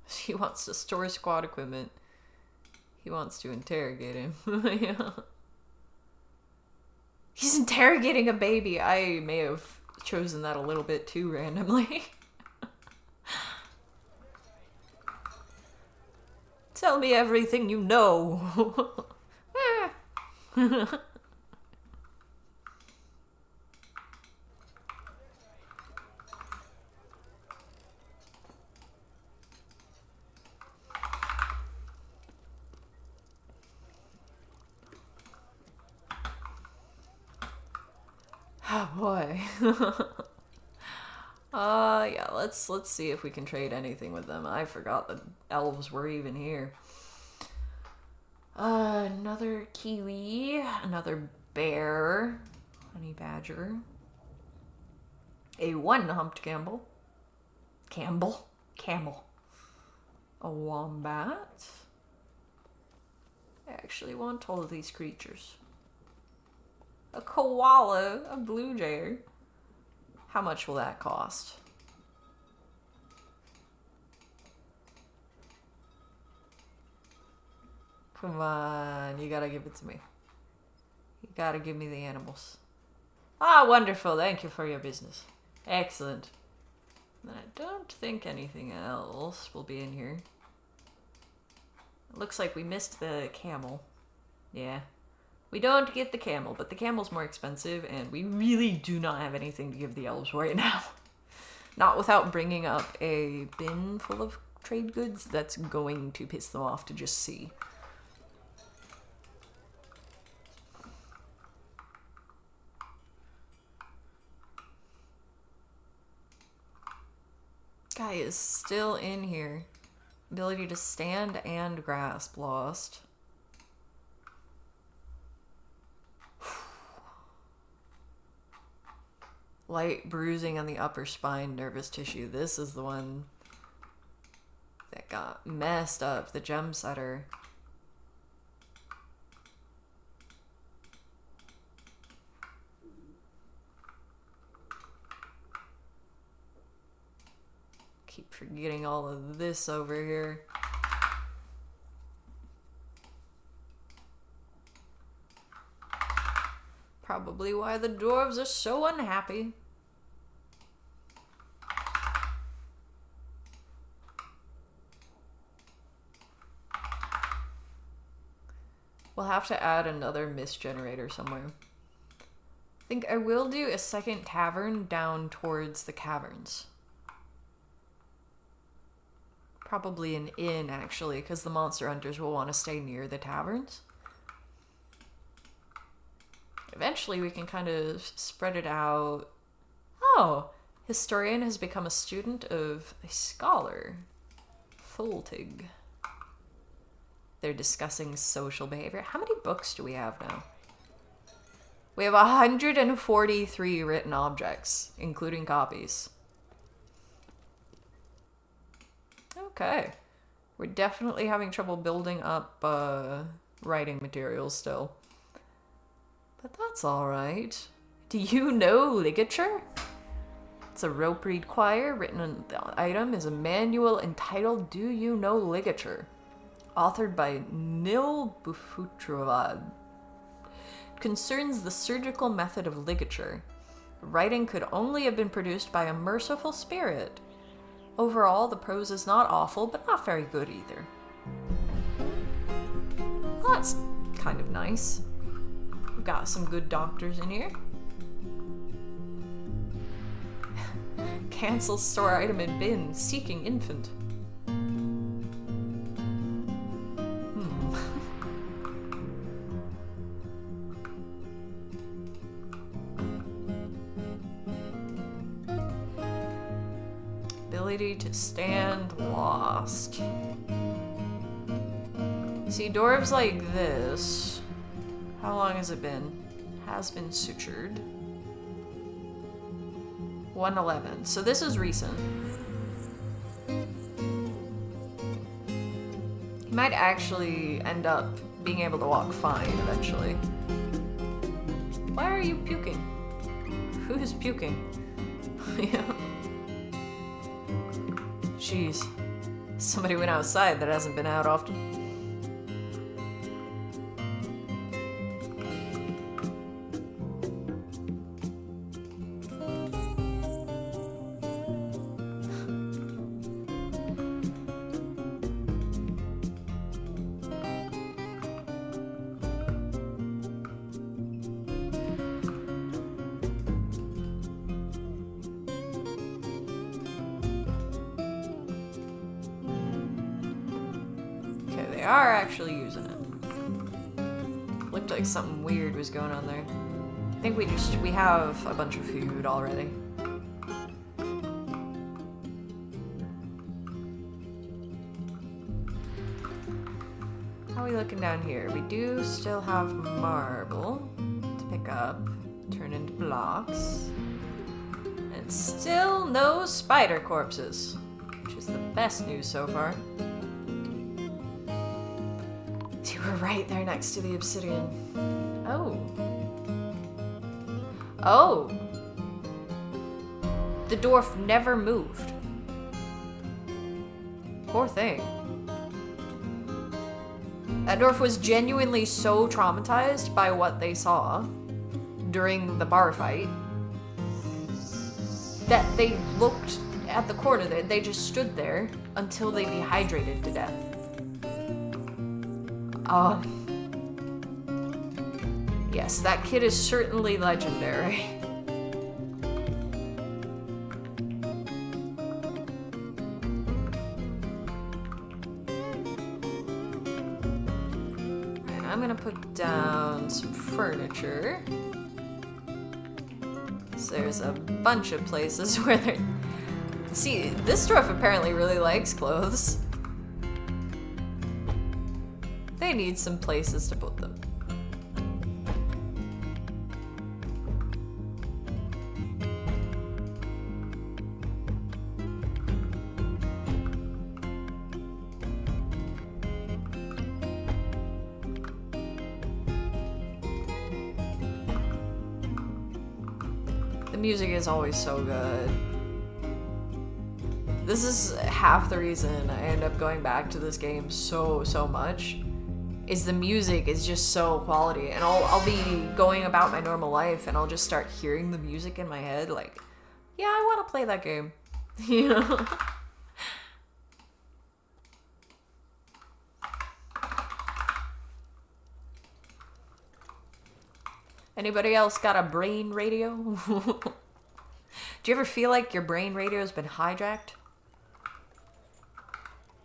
He wants to store squad equipment. He wants to interrogate him. Yeah. He's interrogating a baby. I may have chosen that a little bit too randomly. Tell me everything you know. Oh boy. Yeah, let's see if we can trade anything with them. I forgot the elves were even here. Another kiwi, another bear, honey badger, a one-humped camel, a wombat. I actually want all of these creatures. A koala, a blue jay. How much will that cost? Come on, you gotta give it to me. You gotta give me the animals. Ah, wonderful. Thank you for your business. Excellent. I don't think anything else will be in here. It looks like we missed the camel. Yeah. We don't get the camel, but the camel's more expensive, and we really do not have anything to give the elves right now. Not without bringing up a bin full of trade goods that's going to piss them off to just see. Guy is still in here. Ability to stand and grasp lost. Light bruising on the upper spine, nervous tissue. This is the one that got messed up. The gem setter. Keep forgetting all of this over here. Probably why the dwarves are so unhappy. We'll have to add another mist generator somewhere. I think I will do a second tavern down towards the caverns. Probably an inn, actually, because the monster hunters will want to stay near the taverns. Eventually, we can kind of spread it out. Oh, historian has become a student of a scholar. Foltig. They're discussing social behavior. How many books do we have now? We have 143 written objects, including copies. Okay. We're definitely having trouble building up writing materials still. But that's alright. Do you know ligature? It's a rope reed choir. Written on the item is a manual entitled Do You Know Ligature? Authored by Nil Bufutrovad. It concerns the surgical method of ligature. Writing could only have been produced by a merciful spirit. Overall, the prose is not awful, but not very good either. Well, that's kind of nice. We've got some good doctors in here. Cancel store item in bin. Seeking infant. Ability to stand lost. See, dwarves like this. How long has it been? Has been sutured. 111. So this is recent. He might actually end up being able to walk fine eventually. Why are you puking? Who is puking? Yeah. Jeez. Somebody went outside that hasn't been out often. They are actually using it. Looked like something weird was going on there. I think we have a bunch of food already. How are we looking down here? We do still have marble to pick up, turn into blocks. And still no spider corpses, which is the best news so far. We're right there next to the obsidian. Oh. Oh. The dwarf never moved. Poor thing. That dwarf was genuinely so traumatized by what they saw during the bar fight that they looked at the corner there. They just stood there until they dehydrated to death. Yes, that kid is certainly legendary. Right, I'm gonna put down some furniture. So there's a bunch of places where they're... See, this dwarf apparently really likes clothes. They need some places to put them. The music is always so good. This is half the reason I end up going back to this game so much. is the music is just so quality, and I'll be going about my normal life and I'll just start hearing the music in my head like, yeah, I want to play that game. You know? Anybody else got a brain radio? Do you ever feel like your brain radio has been hijacked?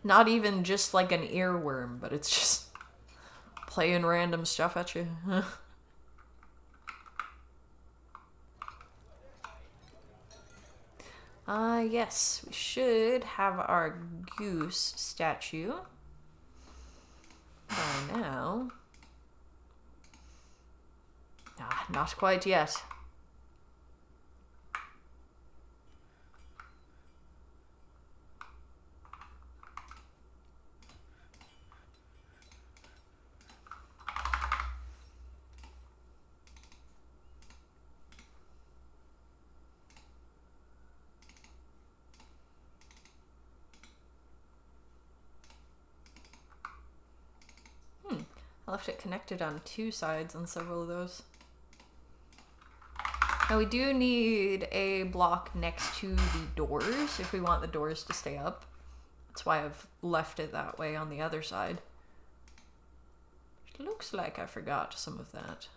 Not even just like an earworm, but it's just playing random stuff at you. Yes, we should have our goose statue by now. Ah, not quite yet. I left it connected on two sides on several of those. Now we do need a block next to the doors if we want the doors to stay up. That's why I've left it that way on the other side. It looks like I forgot some of that.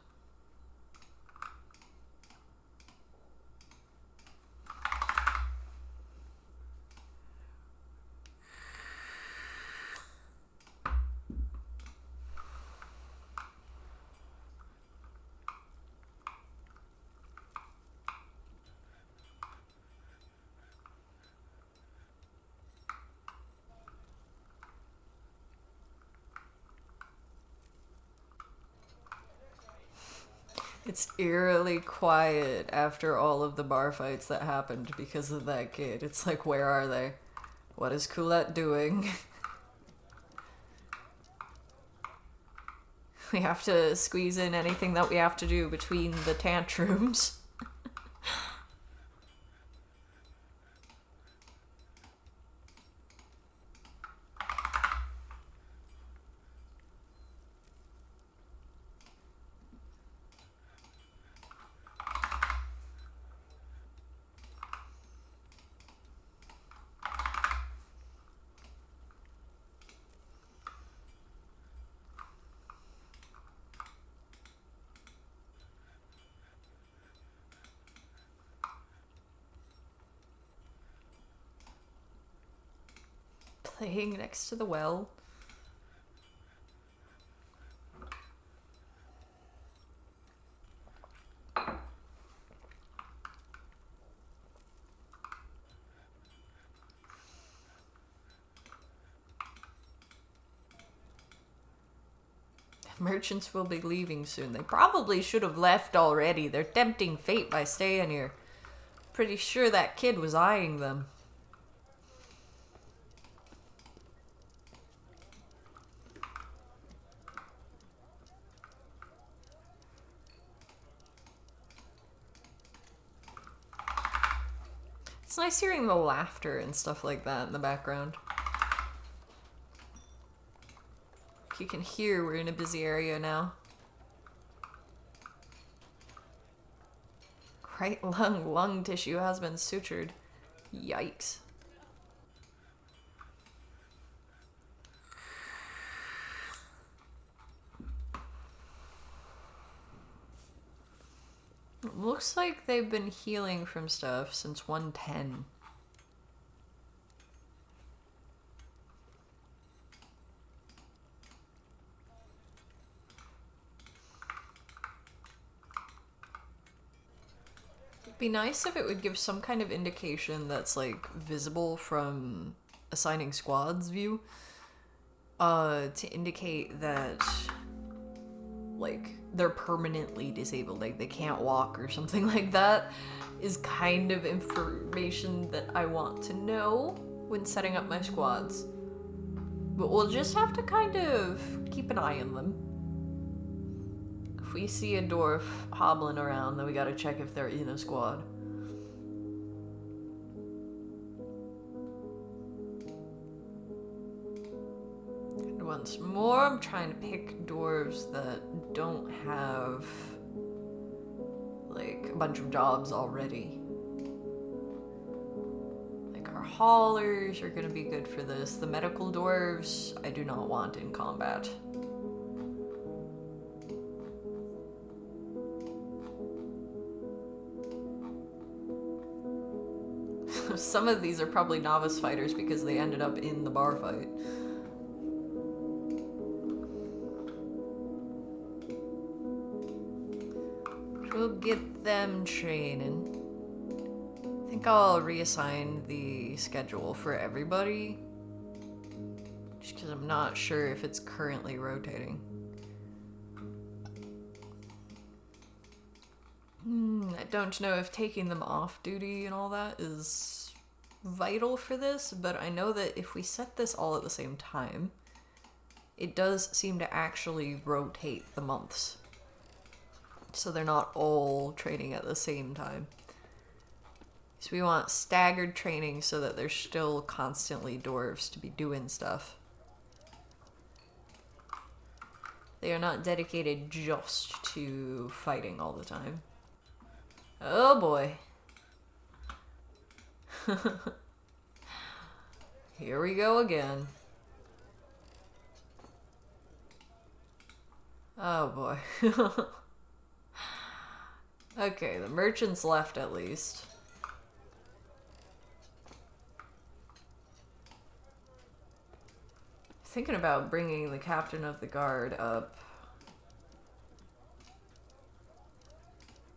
It's eerily quiet after all of the bar fights that happened because of that kid. It's like, where are they? What is Colette doing? We have to squeeze in anything that we have to do between the tantrums. Playing next to the well. Merchants will be leaving soon. They probably should have left already. They're tempting fate by staying here. Pretty sure that kid was eyeing them. It's nice hearing the laughter and stuff like that in the background. You can hear we're in a busy area now. Right lung tissue has been sutured. Yikes. It looks like they've been healing from stuff since 110. It'd be nice if it would give some kind of indication that's like visible from assigning squads view, to indicate that like they're permanently disabled, like they can't walk or something like that, is kind of information that I want to know when setting up my squads. But we'll just have to kind of keep an eye on them. If we see a dwarf hobbling around, then we gotta check if they're in a squad. once more, I'm trying to pick dwarves that don't have, like, a bunch of jobs already. Like, our haulers are gonna be good for this. The medical dwarves, I do not want in combat. Some of these are probably novice fighters because they ended up in the bar fight. We'll get them training. I think I'll reassign the schedule for everybody. Just because I'm not sure if it's currently rotating. I don't know if taking them off duty and all that is vital for this, but I know that if we set this all at the same time, it does seem to actually rotate the months. So they're not all training at the same time. So we want staggered training so that there's still constantly dwarves to be doing stuff. They are not dedicated just to fighting all the time. Oh boy. Here we go again. Oh boy. Okay, the merchant's left at least. Thinking about bringing the captain of the guard up.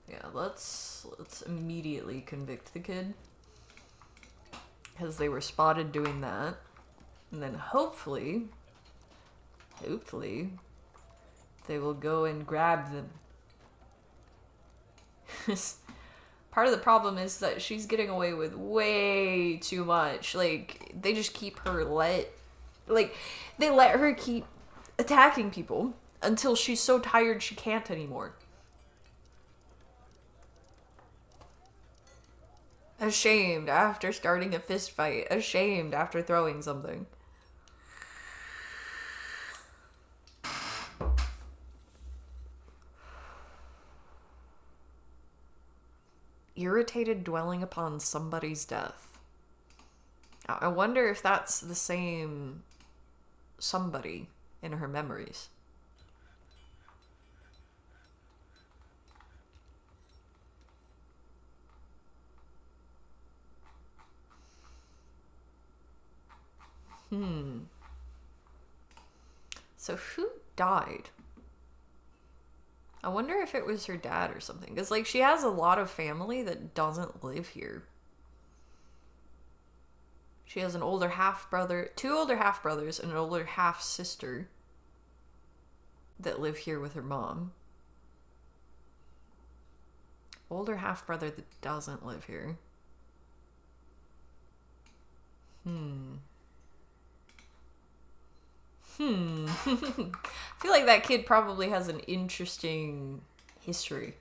Yeah, let's immediately convict the kid. Because they were spotted doing that. And then hopefully, they will go and grab them. Part of the problem is that she's getting away with way too much. Like, they just keep her they let her keep attacking people until she's so tired she can't anymore. Ashamed after starting a fist fight. Ashamed after throwing something. Irritated dwelling upon somebody's death. I wonder if that's the same somebody in her memories. So who died? I wonder if it was her dad or something. Because, like, she has a lot of family that doesn't live here. She has an older half-brother, 2 older half-brothers, and an older half-sister that live here with her mom. Older half-brother that doesn't live here. I feel like that kid probably has an interesting history.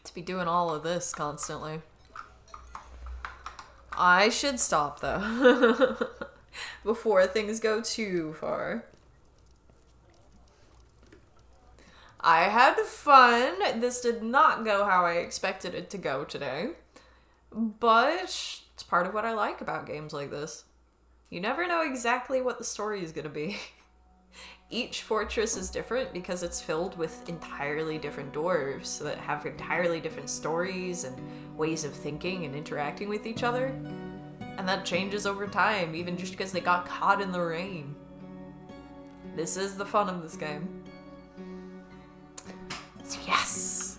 To be doing all of this constantly. I should stop though. Before things go too far. I had fun. This did not go how I expected it to go today. But it's part of what I like about games like this. You never know exactly what the story is going to be. Each fortress is different because it's filled with entirely different dwarves that have entirely different stories and ways of thinking and interacting with each other. And that changes over time, even just because they got caught in the rain. This is the fun of this game. So yes,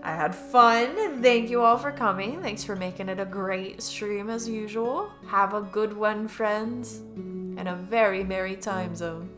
I had fun. Thank you all for coming. Thanks for making it a great stream as usual. Have a good one, friends, and a very merry time zone.